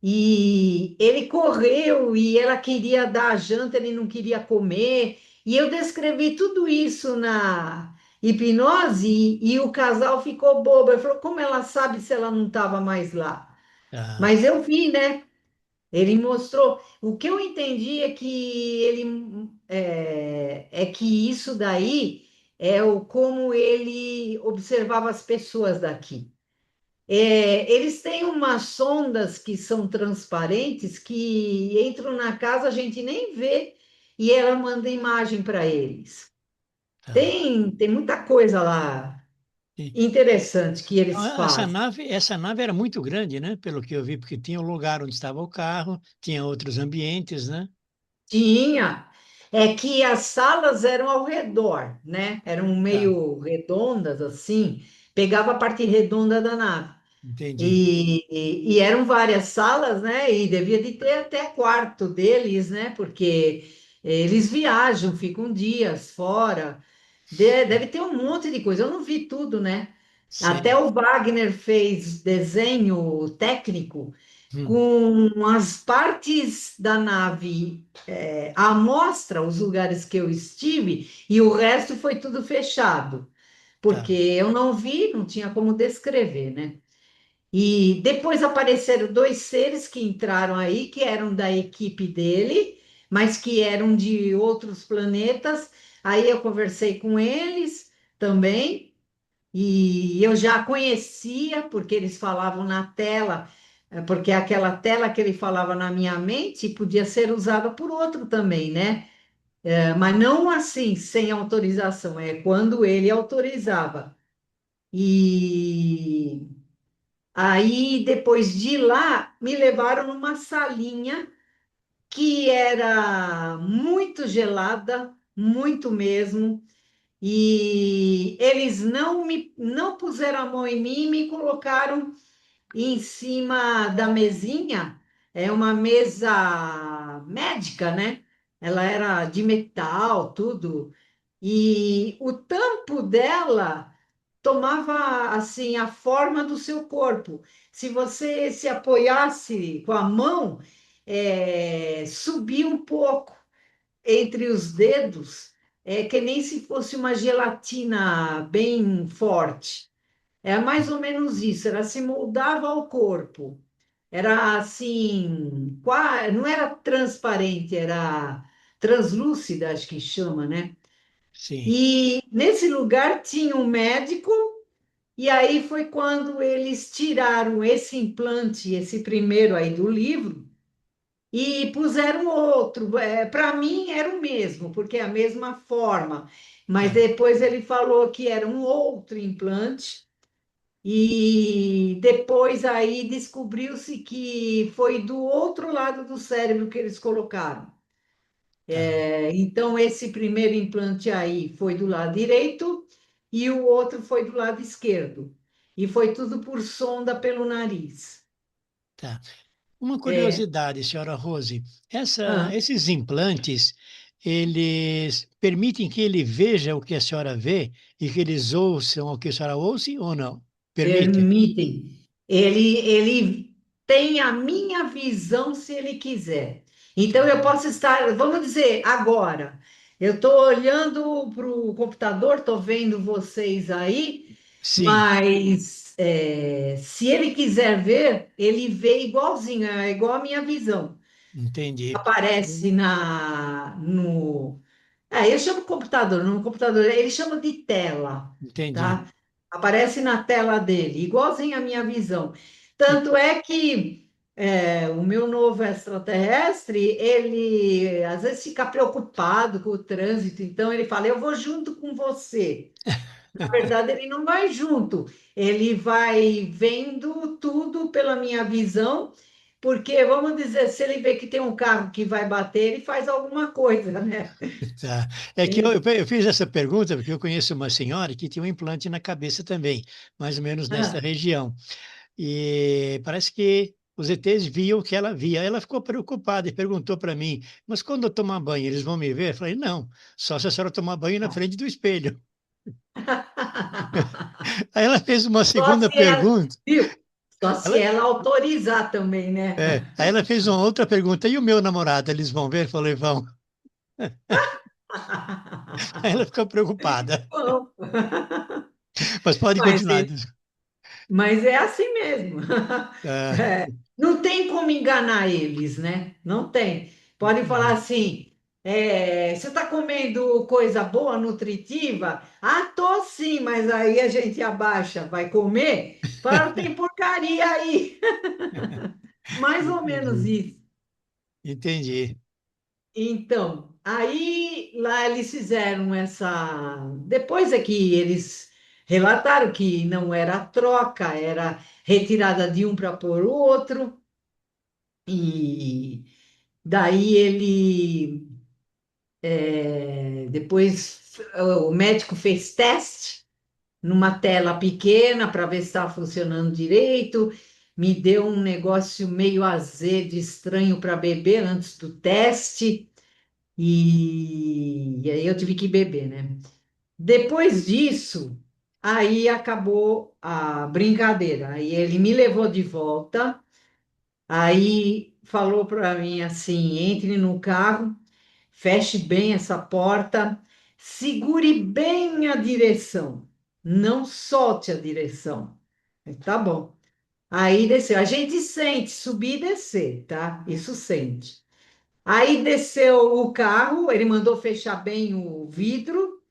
e ele correu e ela queria dar a janta, ele não queria comer. E eu descrevi tudo isso na hipnose e o casal ficou bobo. Ele falou, como ela sabe se ela não estava mais lá? Ah, Mas eu vi, né? Ele mostrou. O que eu entendi é que é que isso daí é o como ele observava as pessoas daqui. Eles têm umas sondas que são transparentes que entram na casa, a gente nem vê e ela manda imagem para eles. tá. Tem muita coisa lá E- interessante que então, eles fazem. essa nave era muito grande, né? Pelo que eu vi, porque tinha o lugar onde estava o carro, tinha outros ambientes, né? Tinha. É que as salas eram ao redor, né? Eram Tá, meio redondas assim, pegava a parte redonda da nave. entendi. E eram várias salas, né? E devia de ter até quarto deles, né? Porque eles viajam, ficam dias fora. Deve ter um monte de coisa. Eu não vi tudo, né? Até Sei. o Wagner fez desenho técnico Hum, com as partes da nave, à mostra, os lugares que eu estive, e o resto foi tudo fechado, porque tá, eu não vi, não tinha como descrever, né? E depois apareceram dois seres que entraram aí, que eram da equipe dele, mas que eram de outros planetas. Aí eu conversei com eles também, e eu já conhecia, porque eles falavam na tela, porque aquela tela que ele falava na minha mente podia ser usada por outro também, né? Mas não assim, sem autorização, é quando ele autorizava. E aí, depois de lá, me levaram numa salinha que era muito gelada, muito mesmo, e eles não puseram a mão em mim e me colocaram em cima da mesinha. É uma mesa médica, né? Ela era de metal, tudo. E o tampo dela tomava assim a forma do seu corpo. Se você se apoiasse com a mão, subia um pouco entre os dedos, que nem se fosse uma gelatina bem forte. É mais ou menos isso, ela se moldava ao corpo. Era assim, não era transparente, era translúcida, acho que chama, né? sim. E nesse lugar tinha um médico, e aí foi quando eles tiraram esse implante, esse primeiro aí do livro, e puseram outro. Para mim era o mesmo, porque é a mesma forma. Mas Tá, depois ele falou que era um outro implante, e depois aí descobriu-se que foi do outro lado do cérebro que eles colocaram. tá, Então, esse primeiro implante aí foi do lado direito e o outro foi do lado esquerdo. E foi tudo por sonda pelo nariz. tá. Uma É, curiosidade, senhora Rose, ah, esses implantes, eles permitem que ele veja o que a senhora vê e que eles ouçam o que a senhora ouça ou não? Permite? permitem. Ele tem a minha visão se ele quiser. Então, eu posso estar, vamos dizer, agora, eu estou olhando para o computador, estou vendo vocês aí, Sim, mas se ele quiser ver, ele vê igualzinho, é igual a minha visão. entendi, Aparece no. Eu chamo computador, no computador, ele chama de tela, entendi. tá? Aparece na tela dele, igualzinho a minha visão. E- Tanto é que o meu novo extraterrestre, ele às vezes fica preocupado com o trânsito, então ele fala: Eu vou junto com você. Na verdade, ele não vai junto, ele vai vendo tudo pela minha visão, porque, vamos dizer, se ele vê que tem um carro que vai bater, ele faz alguma coisa, né? Tá. É que eu fiz essa pergunta porque eu conheço uma senhora que tinha um implante na cabeça também, mais ou menos nesta Ah, região. E parece que os ETs viam o que ela via. Ela ficou preocupada e perguntou para mim: Mas quando eu tomar banho, eles vão me ver? Eu falei: Não, só se a senhora tomar banho na frente do espelho. Aí ela fez uma só segunda se ela, pergunta. viu? Só se Ela, ela autorizar também, né? aí ela fez uma outra pergunta, e o meu namorado, eles vão ver? Eu falei, vão. Aí ela ficou preocupada. Bom, Mas pode mas continuar. Mas é assim mesmo. Ah, É, não tem como enganar eles, né? Não tem. Pode falar entendi. assim: você está comendo coisa boa, nutritiva? Ah, tô sim, mas aí a gente abaixa, vai comer? Fala, tem porcaria aí. Mais ou menos Entendi. isso. Entendi. Então, aí lá eles fizeram essa. Depois é que eles relataram que não era troca, era retirada de um para pôr o outro, e daí depois o médico fez teste numa tela pequena para ver se estava funcionando direito, me deu um negócio meio azedo, estranho para beber antes do teste. E aí eu tive que beber, né? Depois disso, aí acabou a brincadeira. Aí ele me levou de volta, aí falou para mim assim: entre no carro, feche bem essa porta, segure bem a direção, não solte a direção. Tá bom. Aí desceu. A gente sente subir e descer, tá? Isso sente. Aí desceu o carro, ele mandou fechar bem o vidro.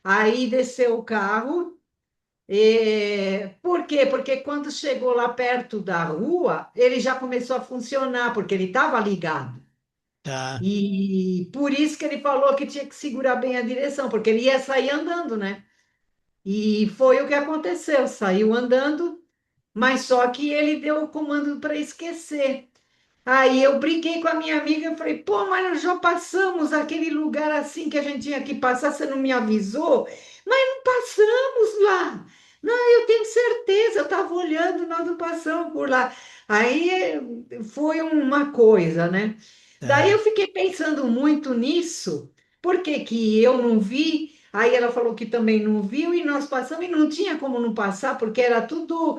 Aí desceu o carro. Por quê? Porque quando chegou lá perto da rua, ele já começou a funcionar, porque ele estava ligado. Tá. E por isso que ele falou que tinha que segurar bem a direção, porque ele ia sair andando, né? E foi o que aconteceu, saiu andando, mas só que ele deu o comando para esquecer. Aí eu brinquei com a minha amiga, eu falei, pô, mas nós já passamos aquele lugar assim que a gente tinha que passar, você não me avisou? Mas não passamos lá. Não, eu tenho certeza, eu estava olhando, nós não passamos por lá. Aí foi uma coisa, né? Daí Tá. eu fiquei pensando muito nisso, por que que eu não vi? Aí ela falou que também não viu e nós passamos e não tinha como não passar, porque era tudo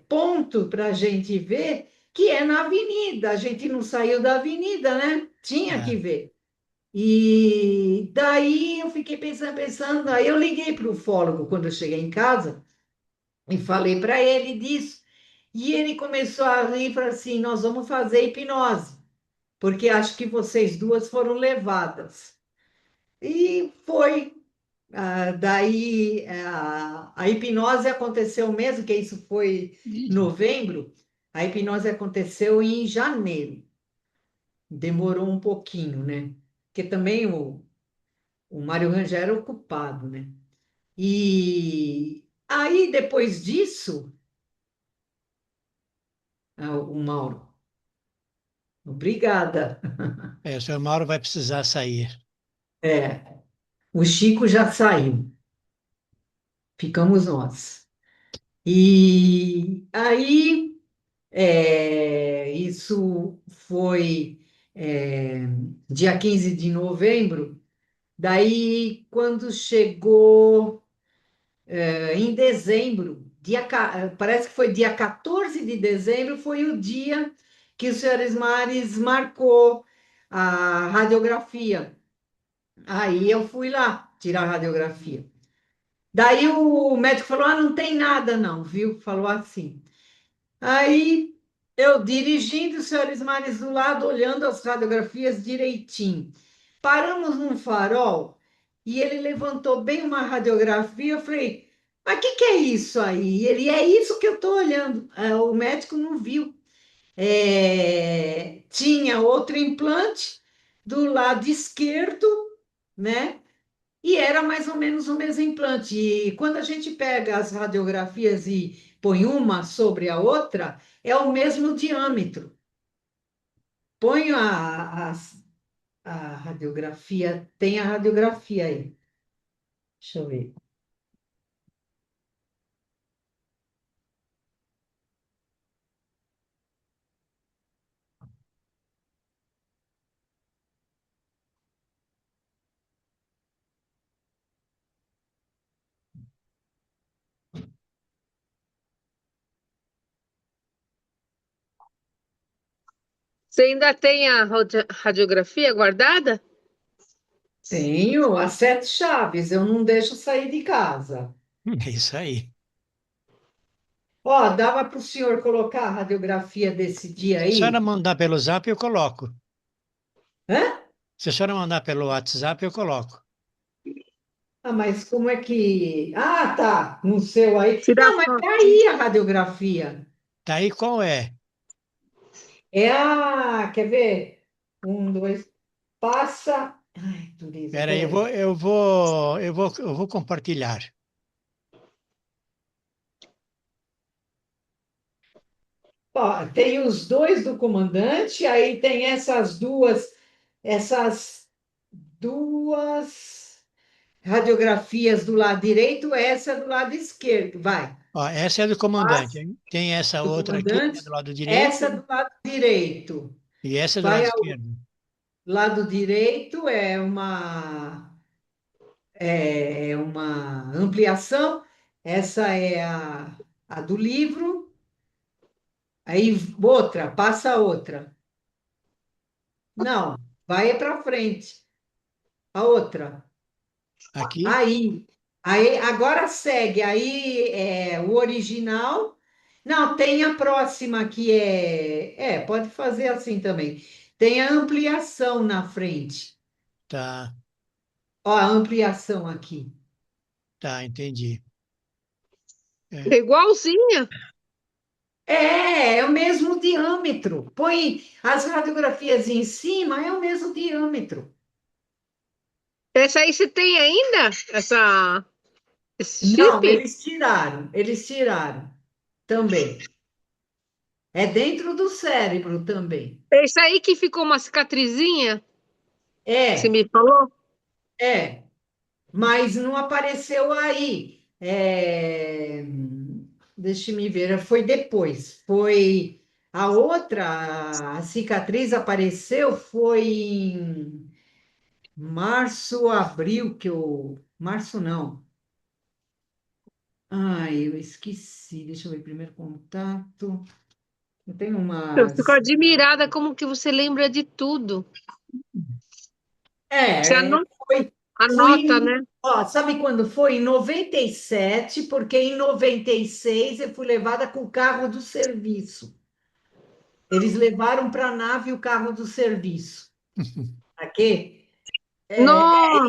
ponto para a gente ver que é na avenida. A gente não saiu da avenida, né? Tinha que Tá. ver. E daí eu fiquei pensando, aí eu liguei para o ufólogo quando eu cheguei em casa e falei para ele disso. E ele começou a rir e falou assim: nós vamos fazer hipnose, porque acho que vocês duas foram levadas. E foi. Daí a hipnose aconteceu mesmo, que isso foi Ih, novembro, a hipnose aconteceu em janeiro. Demorou um pouquinho, né? Porque também o Mário Rangel era ocupado, né? E aí, depois disso, o Mauro, obrigada. o senhor Mauro vai precisar sair. O Chico já saiu, ficamos nós. E aí, isso foi dia 15 de novembro. Daí, quando chegou em dezembro, parece que foi dia 14 de dezembro, foi o dia que o senhor Mares marcou a radiografia. Aí eu fui lá tirar a radiografia. Daí o médico falou: ah, não tem nada, não, viu? Falou assim. Aí eu dirigindo, os senhores Mares do lado, olhando as radiografias direitinho. Paramos num farol e ele levantou bem uma radiografia. Eu falei, mas o que é isso aí? Ele, é isso que eu estou olhando. O médico não viu. Tinha outro implante do lado esquerdo, né? E era mais ou menos o mesmo implante. E quando a gente pega as radiografias e põe uma sobre a outra, é o mesmo diâmetro. Põe a radiografia, tem a radiografia aí. Deixa eu ver. Você ainda tem a radiografia guardada? Tenho as 7 chaves, eu não deixo sair de casa. É isso aí. Ó, dava para o senhor colocar a radiografia desse dia Se a senhora aí? mandar pelo Zap, eu coloco. Hã? Se a senhora mandar pelo WhatsApp, eu coloco. Ah, mas como é que. Ah, tá, no seu aí. Tirar Não, mas tá foto. aí a radiografia. Tá aí qual é? É a. Quer ver? Um, dois. Passa. Ai, dureza, Espera aí, peraí. eu vou compartilhar. Ó, tem os dois do comandante, aí tem essas duas radiografias do lado direito, essa do lado esquerdo. Vai. Ó, essa é do comandante, Passa hein? Tem essa do outra aqui, que é do comandante, lado direito, essa do lado direito. e essa é do lado Vai ao esquerdo. lado direito, é uma ampliação, essa é a do livro, aí outra, passa outra. Não, vai para frente. A outra. Aqui, Aí, agora segue. Aí é o original. Não, tem a próxima que pode fazer assim também. Tem a ampliação na frente. tá, Ó, a ampliação aqui. tá, entendi. É É, igualzinha. É o mesmo diâmetro. Põe as radiografias em cima, é o mesmo diâmetro. Essa aí você tem ainda? Esse Não, chip? eles tiraram também. É dentro do cérebro também. Esse aí que ficou uma cicatrizinha, que você É, me falou? é. Mas não apareceu aí. Deixa me ver, foi depois. Foi a outra, a cicatriz apareceu foi em março, abril, março não. Ai, eu esqueci. Deixa eu ver, primeiro contato. Eu tenho Eu fico umas. admirada como que você lembra de tudo. Você Foi, anota, né? ó, sabe quando foi? Em 97, porque em 96 eu fui levada com o carro do serviço. Eles levaram para a nave o carro do serviço. Aqui. Nossa,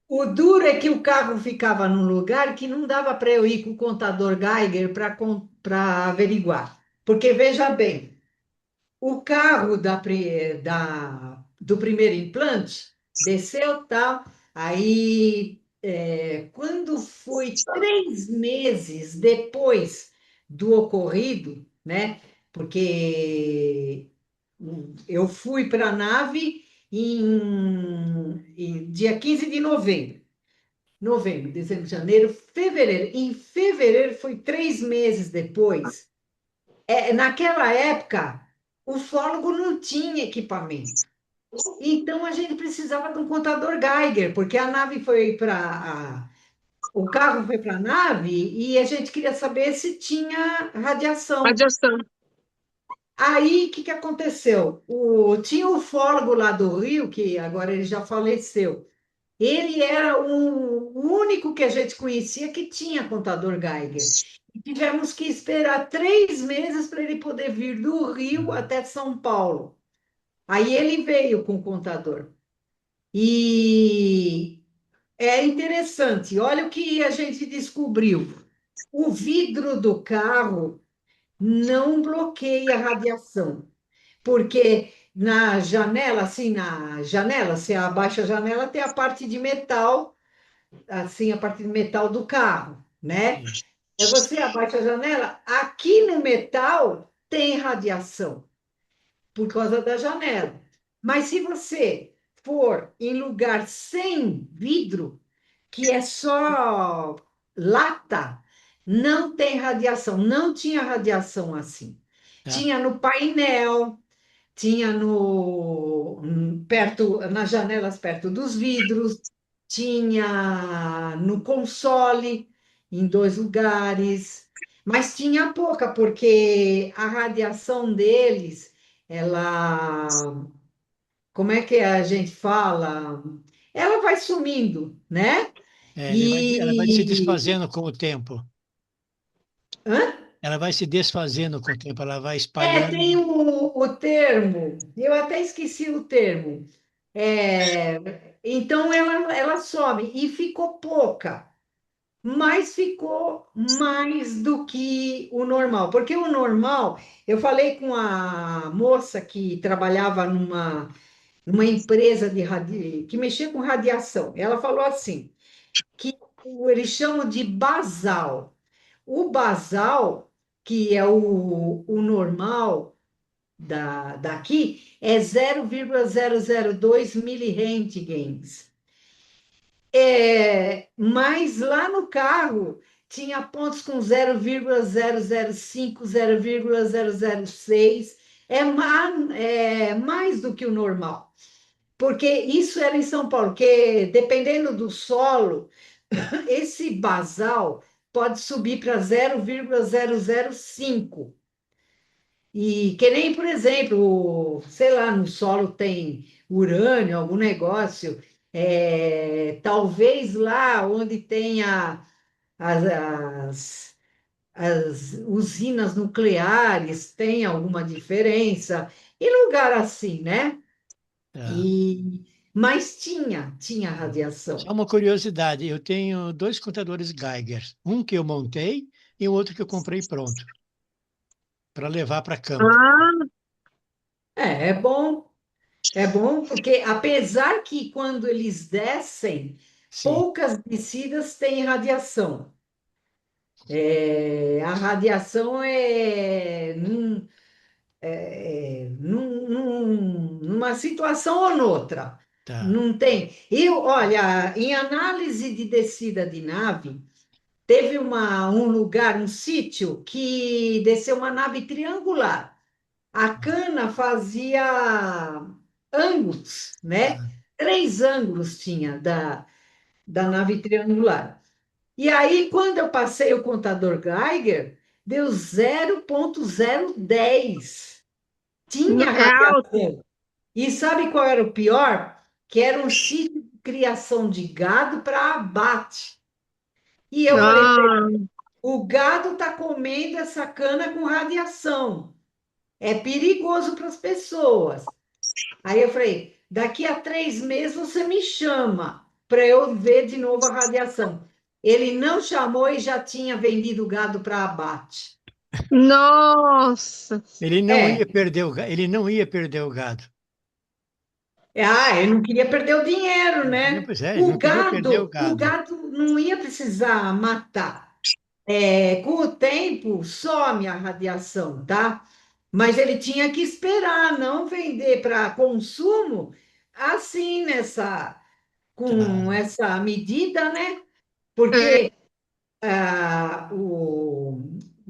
O duro é que o carro ficava num lugar que não dava para eu ir com o contador Geiger para averiguar. Porque, veja bem, o carro do primeiro implante desceu, tal. Aí, quando foi 3 meses depois do ocorrido, né? Porque eu fui para a nave em dia 15 de novembro. Novembro, dezembro, janeiro, fevereiro. Em fevereiro foi 3 meses depois. Naquela época, o fólogo não tinha equipamento. Então a gente precisava de um contador Geiger, porque a nave foi para. O carro foi para a nave e a gente queria saber se tinha radiação. radiação. Aí, o que que aconteceu? Tinha o fólogo lá do Rio, que agora ele já faleceu. Ele era o único que a gente conhecia que tinha contador Geiger. E tivemos que esperar 3 meses para ele poder vir do Rio até São Paulo. Aí ele veio com o contador. E é interessante, olha o que a gente descobriu. O vidro do carro não bloqueia a radiação, porque na janela, assim, na janela, se abaixa a janela, tem a parte de metal, assim, a parte de metal do carro, né? sim, Aí você abaixa a janela, aqui no metal tem radiação por causa da janela. Mas se você for em lugar sem vidro, que é só lata, não tem radiação, não tinha radiação assim. tá. Tinha no painel, tinha perto, nas janelas perto dos vidros, tinha no console, em 2 lugares, mas tinha pouca, porque a radiação deles ela, como é que a gente fala? Ela vai sumindo, né? Ela vai se E desfazendo com o tempo. hã? Ela vai se desfazendo com o tempo, ela vai espalhando. Tem o termo, eu até esqueci o termo. Então ela some e ficou pouca, mas ficou mais do que o normal, porque o normal, eu falei com a moça que trabalhava numa empresa que mexia com radiação. Ela falou assim, que eles chamam de basal. O basal, que é o normal daqui, é 0,002 milirentgens. Mas lá no carro tinha pontos com 0,005, 0,006, é mais do que o normal. Porque isso era em São Paulo, que dependendo do solo, esse basal pode subir para 0,005. E que nem, por exemplo, sei lá, no solo tem urânio, algum negócio, talvez lá onde tenha as, as, as usinas nucleares tenha alguma diferença, e lugar assim, né? Tá? E, mas tinha radiação. Só uma curiosidade, eu tenho dois contadores Geiger, um que eu montei e o outro que eu comprei pronto, para levar para campo. Ah, É bom porque apesar que quando eles descem, Sim, poucas descidas têm radiação. A radiação numa situação ou noutra. tá. Não tem. Olha, em análise de descida de nave, teve um lugar, um sítio, que desceu uma nave triangular. A cana fazia ângulos, né? Ah, 3 ângulos tinha da nave triangular. E aí, quando eu passei o contador Geiger, deu 0,010. Tinha é alto. radiação. E sabe qual era o pior? Que era um sítio de criação de gado para abate. E eu falei, Ah, o gado está comendo essa cana com radiação. É perigoso para as pessoas. Aí eu falei, daqui a 3 meses você me chama para eu ver de novo a radiação. Ele não chamou e já tinha vendido gado para abate. nossa. ele não É, ia perder ele não ia perder o gado. ele não queria perder o dinheiro, Não, né? pois é, ele O não queria perder o gado, o gado. gado não ia precisar matar. Com o tempo, some a radiação, tá? Mas ele tinha que esperar, não vender para consumo assim, com Tá. essa medida, né? É, Porque o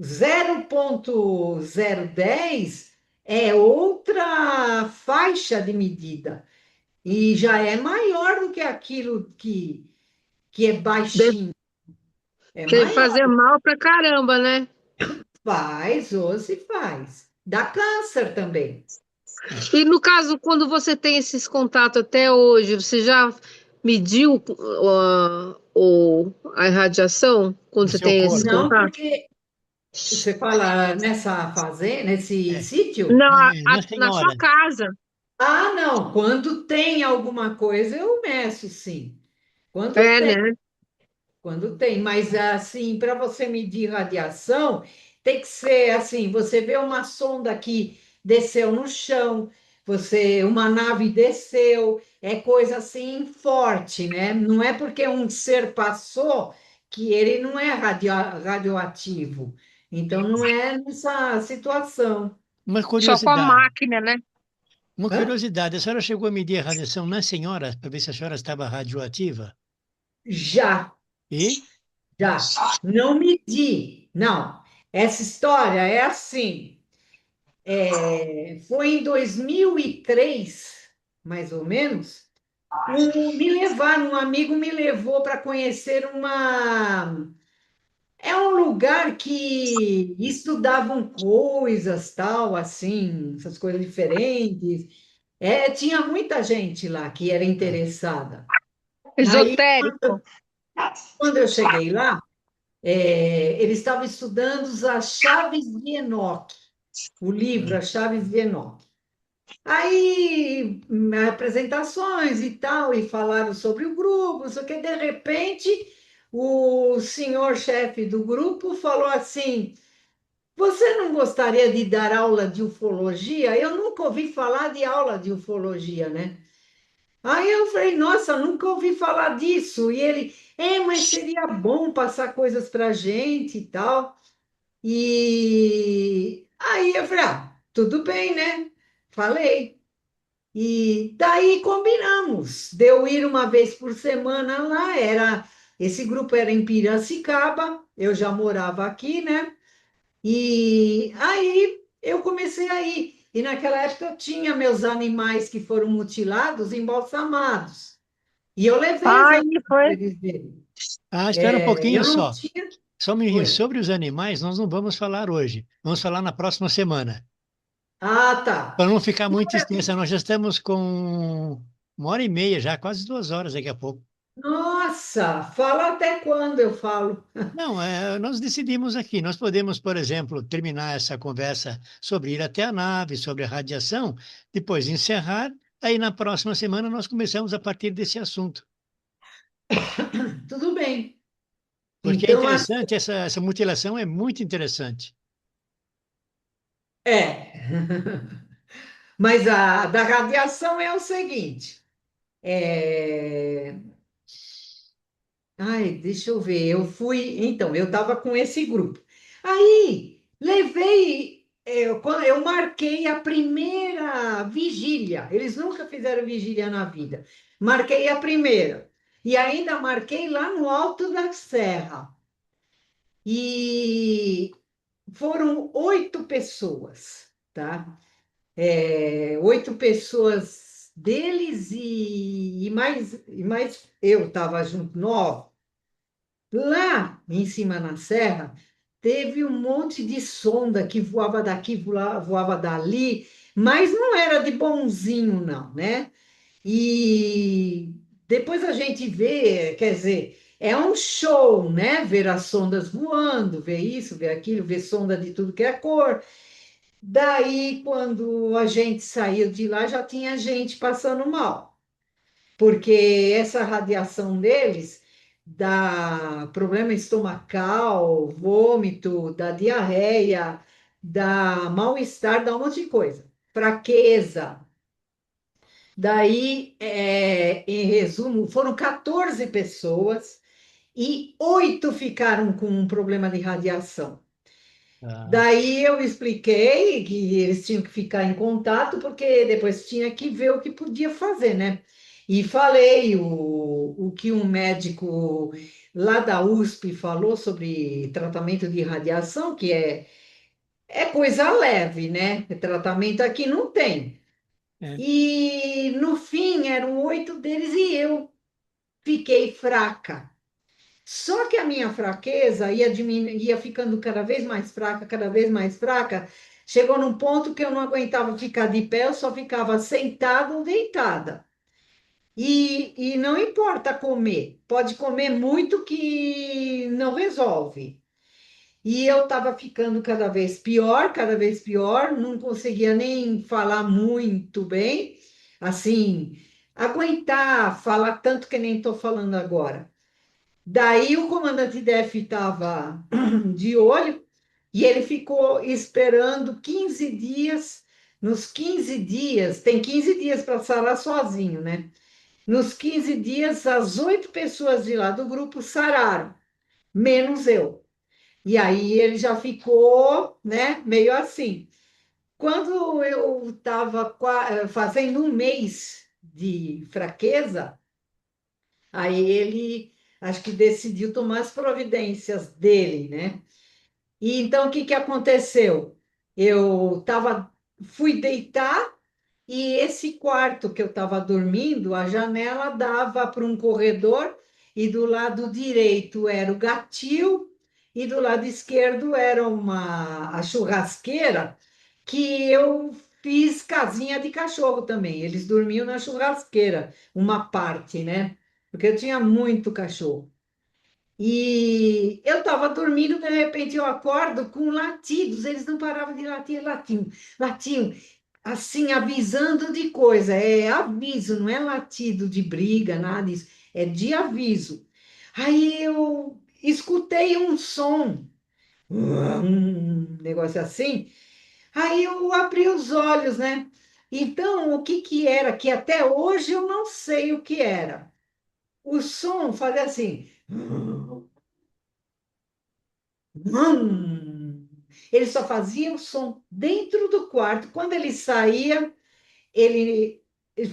0,010 é outra faixa de medida e já é maior do que aquilo que é deve, baixinho, é deve maior. fazer mal pra caramba, né? Faz, ou se faz. Dá câncer também. É. E no caso, quando você tem esses contatos até hoje, você já mediu a irradiação quando No você seu tem esses corpo. Não, contatos? porque você fala nessa fazenda, nesse É. sítio? Não, Não, na na senhora. sua casa. Ah, não. Quando tem alguma coisa, eu meço, sim. Quando É, tem. né? Quando tem, mas assim, para você medir radiação, tem que ser assim, você vê uma sonda que desceu no chão, uma nave desceu, é coisa assim forte, né? Não é porque um ser passou que ele não é radioativo. Então não é nessa situação. Uma Só com a curiosidade. máquina, né? Uma Hã? curiosidade. A senhora chegou a medir a radiação na senhora para ver se a senhora estava radioativa? Já, E? já. Não medi. Não. Essa história é assim. Foi em 2003, mais ou menos, um amigo me levou para conhecer é um lugar que estudavam coisas, tal, assim, essas coisas diferentes. Tinha muita gente lá que era interessada. Aí, Esotérico. quando eu cheguei lá, eles estavam estudando as Chaves de Enoque, o livro As Chaves de Enoque. Aí, apresentações e tal, e falaram sobre o grupo, só que de repente o senhor chefe do grupo falou assim: Você não gostaria de dar aula de ufologia? Eu nunca ouvi falar de aula de ufologia, né? Aí eu falei: Nossa, nunca ouvi falar disso. E ele: Mas seria bom passar coisas para a gente e tal. E aí eu falei: Tudo bem, né? Falei. E daí combinamos de eu ir uma vez por semana lá. Esse grupo era em Piracicaba, eu já morava aqui, né? E aí eu comecei a ir. E naquela época eu tinha meus animais que foram mutilados, embalsamados. E eu levei os Ai, animais para foi. eles verem. Espera um pouquinho Eu não só. tinha. Só um minutinho. Oi. Sobre os animais, nós não vamos falar hoje. Vamos falar na próxima semana. Ah, tá. Para não ficar muito extensa, nós já estamos com 1h30 já, quase 2 horas daqui a pouco. Nossa, fala até quando eu falo. Não, nós decidimos aqui. Nós podemos, por exemplo, terminar essa conversa sobre ir até a nave, sobre a radiação, depois encerrar. Aí na próxima semana nós começamos a partir desse assunto. Tudo bem. Porque é Então, interessante, essa mutilação é muito interessante. é. Mas a da radiação é o seguinte. é, Ai, deixa eu ver. Então, eu estava com esse grupo. Aí, quando eu marquei a primeira vigília. Eles nunca fizeram vigília na vida. Marquei a primeira. E ainda marquei lá no alto da serra. E foram 8 pessoas, tá? 8 pessoas deles e mais eu estava junto, 9. Lá em cima na serra, teve um monte de sonda que voava daqui, voava dali, mas não era de bonzinho, não, né? E depois a gente vê, quer dizer, é um show, né? Ver as sondas voando, ver isso, ver aquilo, ver sonda de tudo que é cor. Daí, quando a gente saiu de lá, já tinha gente passando mal, porque essa radiação deles dá problema estomacal, vômito, dá diarreia, dá mal-estar, dá um monte de coisa, fraqueza. Daí, em resumo, foram 14 pessoas e 8 ficaram com um problema de radiação. Ah, Daí eu expliquei que eles tinham que ficar em contato, porque depois tinha que ver o que podia fazer, né? E falei o que um médico lá da USP falou sobre tratamento de radiação, que é coisa leve, né? Tratamento aqui não tem. é. E no fim eram 8 deles e eu fiquei fraca. Só que a minha fraqueza ia ficando cada vez mais fraca, cada vez mais fraca. Chegou num ponto que eu não aguentava ficar de pé, eu só ficava sentada ou deitada. E não importa comer, pode comer muito que não resolve. E eu estava ficando cada vez pior, não conseguia nem falar muito bem, assim, aguentar falar tanto que nem estou falando agora. Daí o comandante DF estava de olho e ele ficou esperando 15 dias. Nos 15 dias, tem 15 dias para sarar sozinho, né? Nos 15 dias, as 8 pessoas de lá do grupo sararam, menos eu. E aí ele já ficou, né, meio assim. Quando eu estava fazendo um mês de fraqueza, aí ele acho que decidiu tomar as providências dele, né? E então o que que aconteceu? Fui deitar e esse quarto que eu estava dormindo, a janela dava para um corredor e do lado direito era o gatil e do lado esquerdo era a churrasqueira, que eu fiz casinha de cachorro também. Eles dormiam na churrasqueira, uma parte, né? Porque eu tinha muito cachorro. E eu estava dormindo, de repente eu acordo com latidos, eles não paravam de latir, latiam, latiam, assim, avisando de coisa. É aviso, não é latido de briga, nada disso, é de aviso. Aí eu escutei um som, um negócio assim, aí eu abri os olhos, né? Então, o que que era? Que até hoje eu não sei o que era. O som fazia assim. Hum. Ele só fazia o som dentro do quarto. Quando ele saía, ele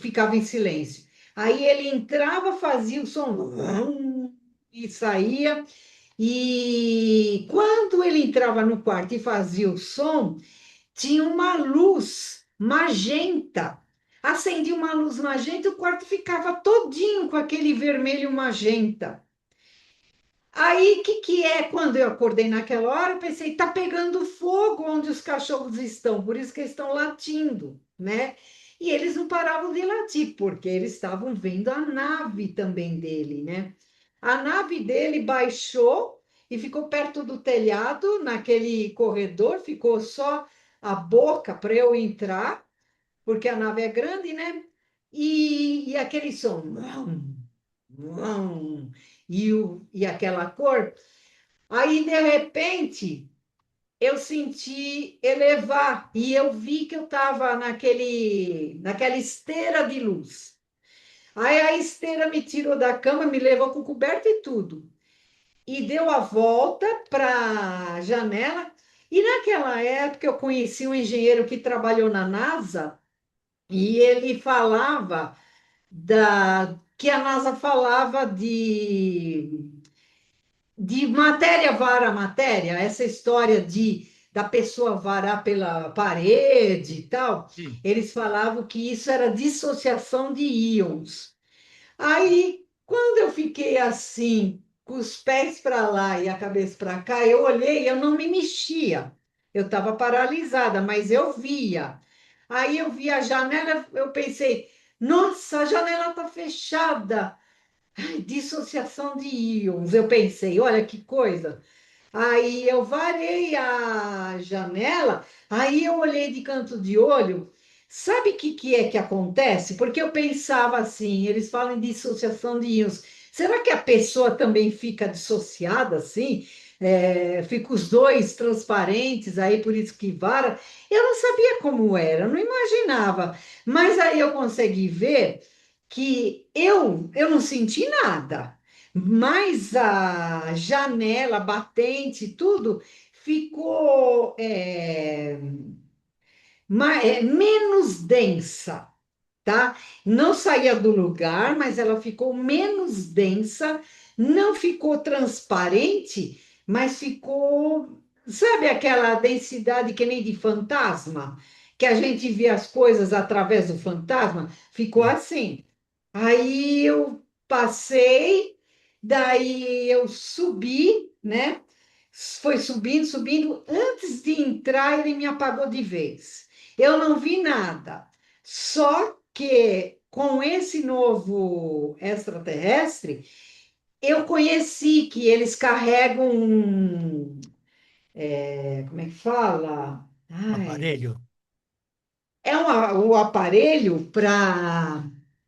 ficava em silêncio. Aí ele entrava, fazia o som e saía. E quando ele entrava no quarto e fazia o som, tinha uma luz magenta. Acendia uma luz magenta, o quarto ficava todinho com aquele vermelho magenta. Aí, o que que é? Quando eu acordei naquela hora, eu pensei, tá pegando fogo onde os cachorros estão, por isso que eles estão latindo, né? E eles não paravam de latir, porque eles estavam vendo a nave também dele, né? A nave dele baixou e ficou perto do telhado, naquele corredor, ficou só a boca para eu entrar, porque a nave é grande, né? E aquele som, e aquela cor. Aí, de repente, eu senti elevar e eu vi que eu estava naquela esteira de luz. Aí a esteira me tirou da cama, me levou com coberta e tudo. E deu a volta para a janela. E naquela época eu conheci um engenheiro que trabalhou na NASA e ele falava que a NASA falava de matéria vara matéria, essa história da pessoa varar pela parede e tal, Sim. eles falavam que isso era dissociação de íons. Aí, quando eu fiquei assim, com os pés para lá e a cabeça para cá, eu olhei, eu não me mexia. Eu estava paralisada, mas eu via. Aí eu vi a janela, eu pensei, nossa, a janela está fechada. Dissociação de íons. Eu pensei, olha que coisa. Aí eu varei a janela, aí eu olhei de canto de olho. Sabe o que, que é que acontece? Porque eu pensava assim, eles falam em dissociação de íons. Será que a pessoa também fica dissociada assim? É, fica os dois transparentes, aí por isso que vara. Eu não sabia como era, eu não imaginava. Mas aí eu consegui ver que eu não senti nada. Mas a janela, batente, tudo ficou menos densa, tá? Não saía do lugar, mas ela ficou menos densa, não ficou transparente, mas ficou, sabe aquela densidade que nem de fantasma? Que a gente vê as coisas através do fantasma? Ficou Sim. assim. Aí eu passei, daí eu subi, né? Foi subindo, subindo. Antes de entrar, ele me apagou de vez. Eu não vi nada. Só que com esse novo extraterrestre, eu conheci que eles carregam como é que fala? O Ai, aparelho. o aparelho para.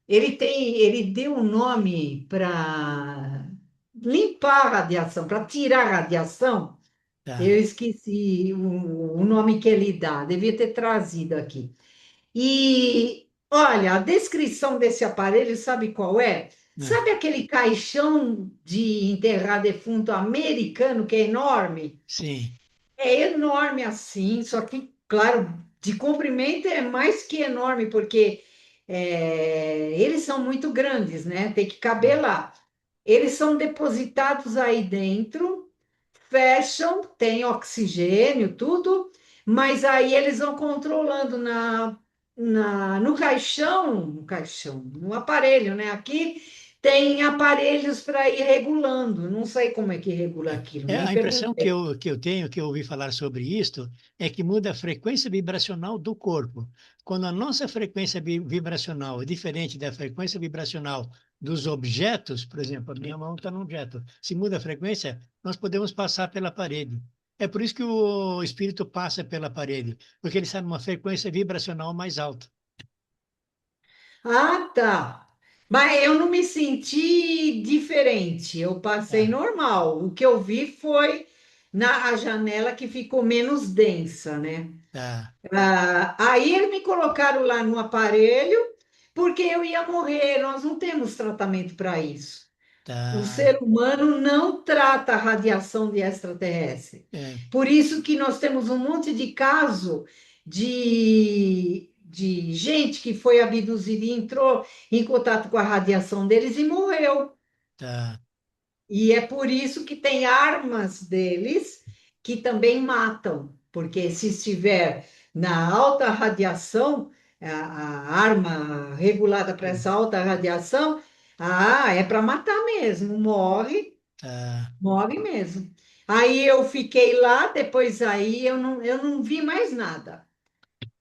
Ele deu um nome para limpar a radiação, para tirar a radiação. Eu Tá. esqueci o nome que ele dá, devia ter trazido aqui. E olha, a descrição desse aparelho, sabe qual é? Né? Sabe aquele caixão de enterrar defunto americano que é enorme? Sim. É enorme assim, só que, claro, de comprimento é mais que enorme, porque eles são muito grandes, né? Tem que caber lá. Eles são depositados aí dentro, fecham, tem oxigênio, tudo, mas aí eles vão controlando no caixão, no aparelho, né? Aqui tem aparelhos para ir regulando. Não sei como é que regula aquilo, A nem impressão que perguntei. eu tenho, que eu ouvi falar sobre isto, é que muda a frequência vibracional do corpo. Quando a nossa frequência vibracional é diferente da frequência vibracional dos objetos, por exemplo, a minha mão está num objeto, se muda a frequência, nós podemos passar pela parede. É por isso que o espírito passa pela parede, porque ele está numa frequência vibracional mais alta. Ah, tá. Mas eu não me senti diferente, eu passei Tá, normal. O que eu vi foi na a janela que ficou menos densa, né? tá, Aí eles me colocaram lá no aparelho, porque eu ia morrer. Nós não temos tratamento para isso. O tá. ser humano não trata a radiação de extraterrestre. É, Por isso que nós temos um monte de caso de gente que foi abduzida e entrou em contato com a radiação deles e morreu. tá, E é por isso que tem armas deles que também matam, porque se estiver na alta radiação, a arma regulada para essa alta radiação, é para matar mesmo, morre, tá. morre mesmo. Aí eu fiquei lá, depois aí eu não vi mais nada.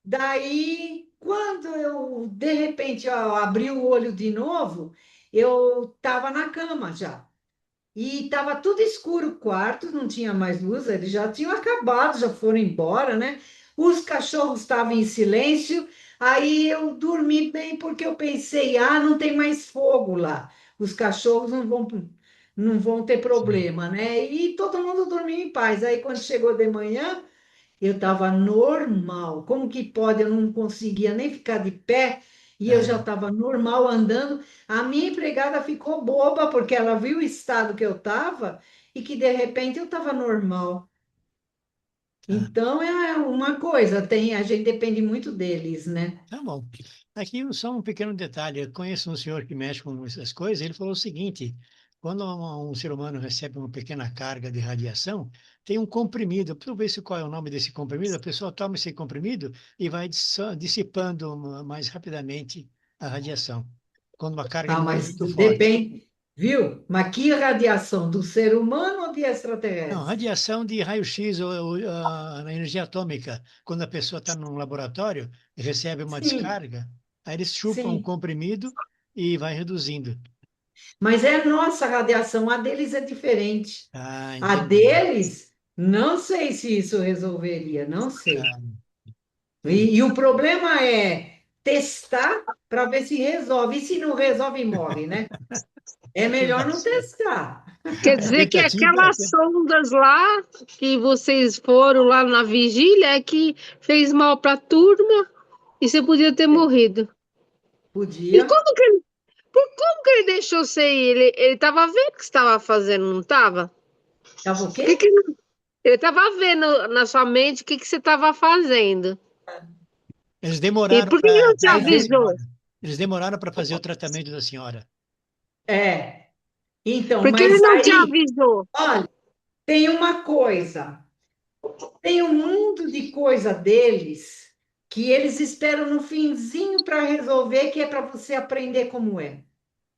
Daí, quando eu, de repente, abri o olho de novo, eu estava na cama já. E estava tudo escuro o quarto, não tinha mais luz, eles já tinham acabado, já foram embora, né? Os cachorros estavam em silêncio, aí eu dormi bem porque eu pensei, não tem mais fogo lá, os cachorros não vão ter Sim. problema, né? E todo mundo dormiu em paz. Aí quando chegou de manhã, eu estava normal. Como que pode? Eu não conseguia nem ficar de pé e eu já Tá, estava normal andando. A minha empregada ficou boba porque ela viu o estado que eu estava e que de repente eu estava normal. tá. Então é uma coisa, a gente depende muito deles, né? Tá bom. Aqui só um pequeno detalhe. Eu conheço um senhor que mexe com essas coisas. Ele falou o seguinte: quando um ser humano recebe uma pequena carga de radiação, tem um comprimido. Para eu ver se qual é o nome desse comprimido, a pessoa toma esse comprimido e vai dissipando mais rapidamente a radiação. Quando uma carga não é Mas muito forte. depende, viu? Mas que radiação do ser humano ou de Não, extraterrestre? radiação de raio-x ou a energia atômica. Quando a pessoa está num laboratório e recebe uma Sim, descarga, aí eles chupam o sim. comprimido e vai reduzindo. Mas é nossa radiação, a deles é diferente. Ah, A entendi. deles, não sei se isso resolveria, não sei. Ah, E, entendi. e o problema é testar para ver se resolve. E se não resolve, morre, né? É melhor não Nossa. testar. Quer A dizer que tentativa é aquelas sondas lá que vocês foram lá na vigília é que fez mal para a turma e você podia ter morrido. E Podia. como que ele deixou você ir? Ele estava vendo o que você estava fazendo, não estava? Tava o Que quê? ele estava vendo na sua mente o que você estava fazendo. eles E demoraram por que ele para não te Mas pegar a avisou? senhora. Eles demoraram para fazer o tratamento da senhora. é. Então, Por que ele mas não te aí, avisou? olha, tem uma coisa. Tem um mundo de coisa deles que eles esperam no finzinho para resolver, que é para você aprender como é.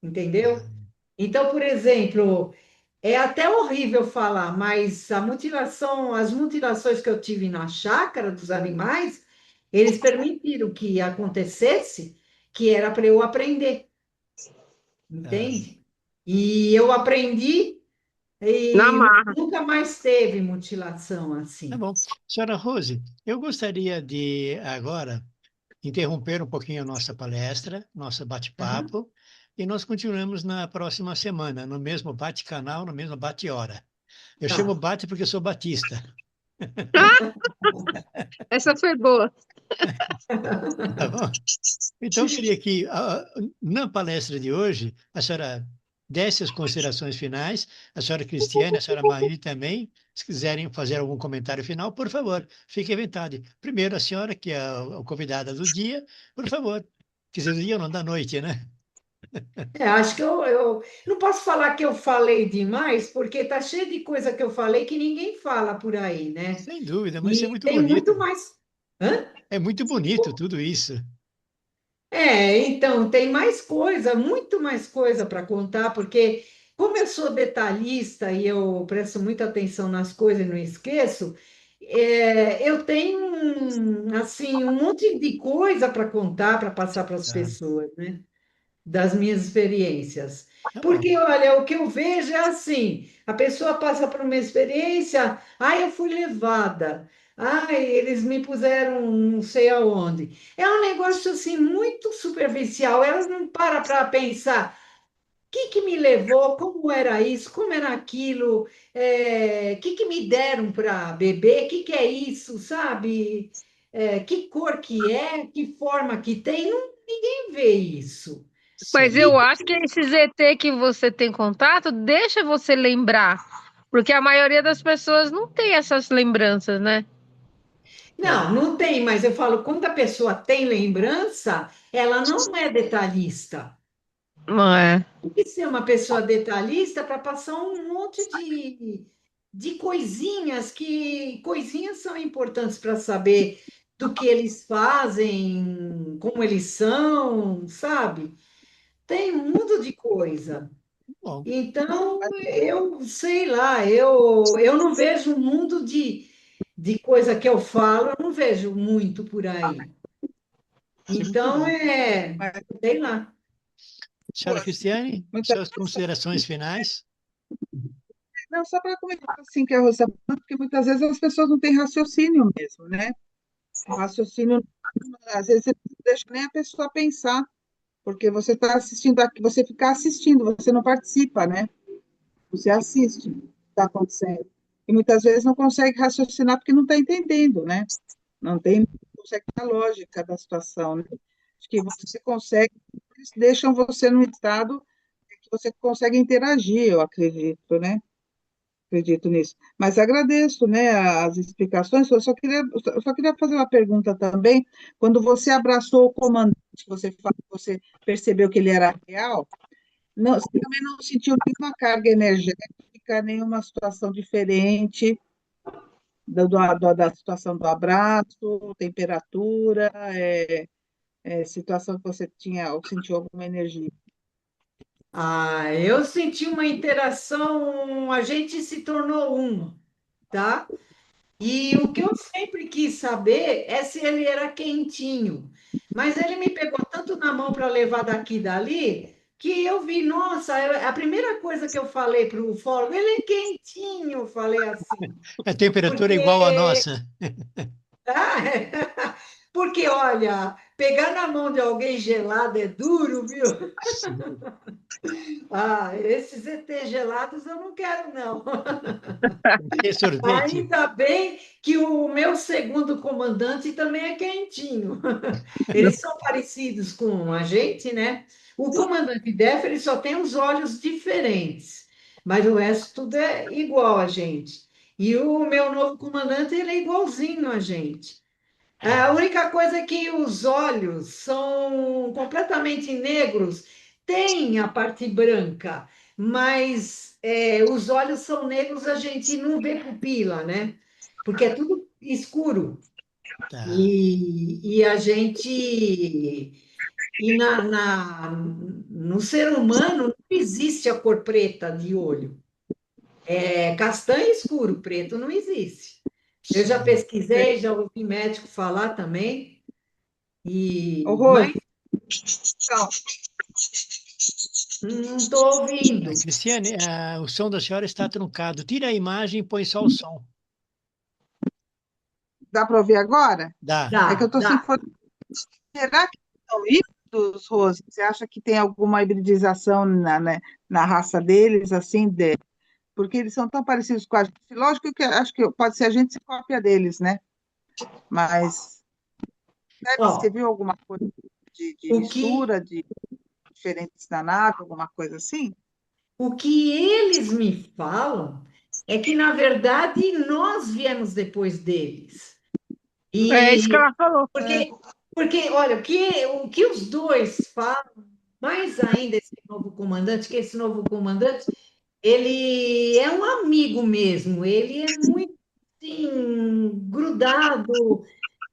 Entendeu? Então, por exemplo, é até horrível falar, mas as mutilações que eu tive na chácara dos animais, eles permitiram que acontecesse, que era para eu aprender, Ah, entende? E eu aprendi Na e marra. nunca mais teve mutilação tá assim. bom. Senhora Rose, eu gostaria de agora interromper um pouquinho a nossa palestra, nosso Aham. bate-papo, e nós continuamos na próxima semana, no mesmo bate-canal, no mesmo bate-hora. Eu chamo Tá. bate porque eu sou batista, Essa foi boa. tá bom? Então, eu queria que, na palestra de hoje, a senhora desse as considerações finais, a senhora Cristiane, a senhora Maíra também, se quiserem fazer algum comentário final, por favor, fique à vontade. Primeiro, a senhora, que é a convidada do dia, por favor. Quer dizer, do dia não, da noite, né? Acho que eu não posso falar que eu falei demais, porque tá cheio de coisa que eu falei que ninguém fala por aí, né? Sem dúvida, mas é E muito tem bonito. muito mais. Hã? É muito bonito tudo isso. Então, tem mais coisa, muito mais coisa para contar, porque como eu sou detalhista e eu presto muita atenção nas coisas e não esqueço, eu tenho, assim, um monte de coisa para contar, para passar para as Tá, pessoas, né? Das minhas experiências. tá bom. Porque, olha, o que eu vejo é assim: a pessoa passa por uma experiência, eu fui levada, eles me puseram não sei aonde. É um negócio assim muito superficial, elas não param para pensar. O que que me levou? Como era isso? Como era aquilo? O que que me deram para beber? O que que é isso? Sabe? Que cor que é? Que forma que tem? Ninguém vê isso. Mas Sim. eu acho que esses ET que você tem contato, deixa você lembrar. Porque a maioria das pessoas não tem essas lembranças, né? Não, não tem, mas eu falo, quando a pessoa tem lembrança, ela não é detalhista. Não é. Tem que ser uma pessoa detalhista para passar um monte de coisinhas que coisinhas são importantes para saber do que eles fazem, como eles são, sabe? Tem um mundo de coisa. Bom, Então, eu sei lá, eu não vejo um mundo de coisa que eu falo, eu não vejo muito por aí. muito Então, bom. Mas, sei lá. Senhora Cristiane, muitas suas considerações finais? não, só para comentar assim que a Rosa falou, porque muitas vezes as pessoas não têm raciocínio mesmo, né? O raciocínio, às vezes, você não deixa nem a pessoa pensar, porque você está assistindo aqui, você fica assistindo, você não participa, né? Você assiste o que está acontecendo. E muitas vezes não consegue raciocinar porque não está entendendo, né? Não tem, não consegue ter a lógica da situação, né? Acho que você consegue, eles deixam você num estado que você consegue interagir, eu acredito, né? Acredito nisso. Mas agradeço, né, as explicações. Eu só queria fazer uma pergunta também. Quando você abraçou o comandante, você percebeu que ele era real, não, você também não sentiu nenhuma carga energética, nenhuma situação diferente da situação do abraço, temperatura, situação que você tinha ou sentiu alguma energia. Eu senti uma interação, a gente se tornou um, tá? E o que eu sempre quis saber é se ele era quentinho. Mas ele me pegou tanto na mão para levar daqui e dali, que eu vi, nossa, a primeira coisa que eu falei para o ufólogo, ele é quentinho, eu falei assim. A temperatura é igual à Porque, nossa. porque olha, pegar na mão de alguém gelado é duro, viu? Sim. Esses ET gelados eu não quero, não. Que sorvete. Ainda bem que o meu segundo comandante também é quentinho. Eles são parecidos com a gente, né? O comandante Def, ele só tem os olhos diferentes, mas o resto tudo é igual a gente. E o meu novo comandante, ele é igualzinho a gente. A única coisa é que os olhos são completamente negros, tem a parte branca, mas os olhos são negros, a gente não vê pupila, né? Porque é tudo escuro. Tá. E a gente. No ser humano não existe a cor preta de olho. É castanho escuro, preto não existe. Eu já Sim. pesquisei, já ouvi médico falar também. Ô, Mas Rose, então, não estou ouvindo. Cristiane, o som da senhora está truncado. Tira a imagem e põe só o som. dá para ouvir agora? Dá. É que eu Dá, estou sem dá. fone. Será que são híbridos, Rose? Você acha que tem alguma hibridização na raça deles, assim, porque eles são tão parecidos com a gente? Lógico que acho que pode ser a gente se cópia deles, né? Mas você Ó, viu alguma coisa de o que, mistura, de diferentes da nave, alguma coisa assim? o que eles me falam é que, na verdade, nós viemos depois deles. É isso que E ela falou. porque, porque olha, o que os dois falam, mais ainda esse novo comandante, que esse novo comandante, ele é um amigo mesmo, ele é muito assim, grudado.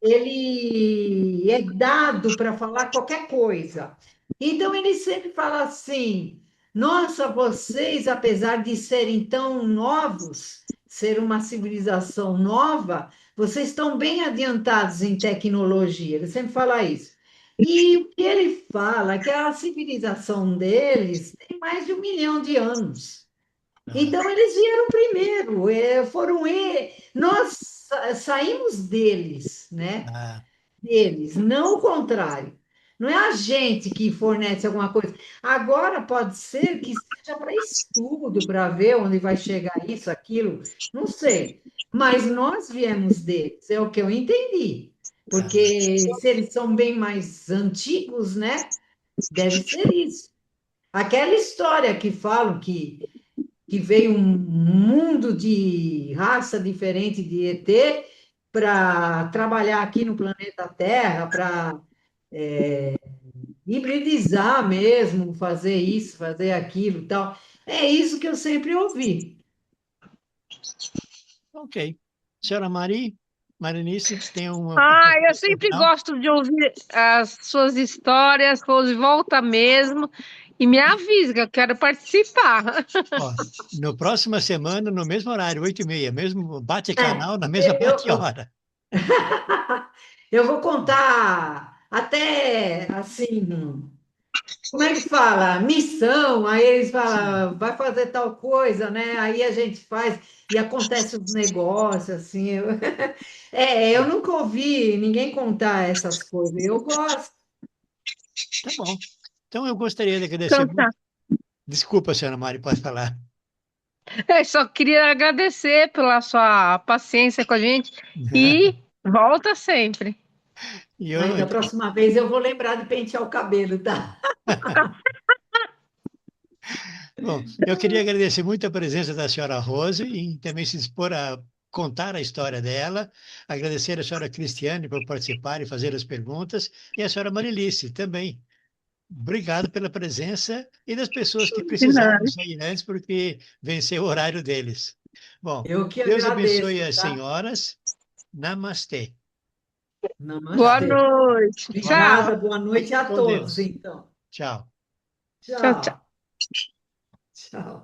ele é dado para falar qualquer coisa. Então ele sempre fala assim: nossa, vocês, apesar de serem tão novos, ser uma civilização nova, vocês estão bem adiantados em tecnologia. Ele sempre fala isso. E o que ele fala é que a civilização deles tem mais de 1 milhão de anos. Ah, Então, eles vieram primeiro, nós saímos deles, né? ah, Deles, não o contrário. Não é a gente que fornece alguma coisa. Agora pode ser que seja para estudo, para ver onde vai chegar isso, aquilo, não sei. Mas nós viemos deles, é o que eu entendi. ah. Porque se eles são bem mais antigos, né? Deve ser isso. Aquela história que falam que veio um mundo de raça diferente de ET para trabalhar aqui no planeta Terra, para hibridizar mesmo, fazer isso, fazer aquilo e tal. É isso que eu sempre ouvi. Ok. Senhora Marinice, tem uma Ah, eu consideração sempre final? gosto de ouvir as suas histórias, pois volta mesmo. E me avisa que eu quero participar. Ó, no próxima semana, no mesmo horário, 8h30, mesmo É, bate-canal, na mesma eu, bate-hora. eu vou contar até assim. Como é que fala? Missão, aí eles Sim. falam, vai fazer tal coisa, né? Aí a gente faz e acontece os negócios, assim. Eu nunca ouvi ninguém contar essas coisas. Eu gosto. Tá bom. Então, eu gostaria de agradecer Então tá. muito. Desculpa, senhora Mari, pode falar. Eu só queria agradecer pela sua paciência com a gente e volta sempre. E Aí eu, da próxima vez eu vou lembrar de pentear o cabelo, tá? bom, eu queria agradecer muito a presença da senhora Rose e também se dispor a contar a história dela, agradecer a senhora Cristiane por participar e fazer as perguntas, e a senhora Marilice também. Obrigado pela presença e das pessoas que De precisaram nada. sair antes porque venceu o horário deles. Bom, Eu que Deus abençoe agradeço, as tá? senhoras. Namastê. Boa Namastê. noite. Boa noite. Tchau. Obrigada, boa noite Fique a com todos, Deus. então. Tchau. Tchau, tchau. Tchau. Tchau.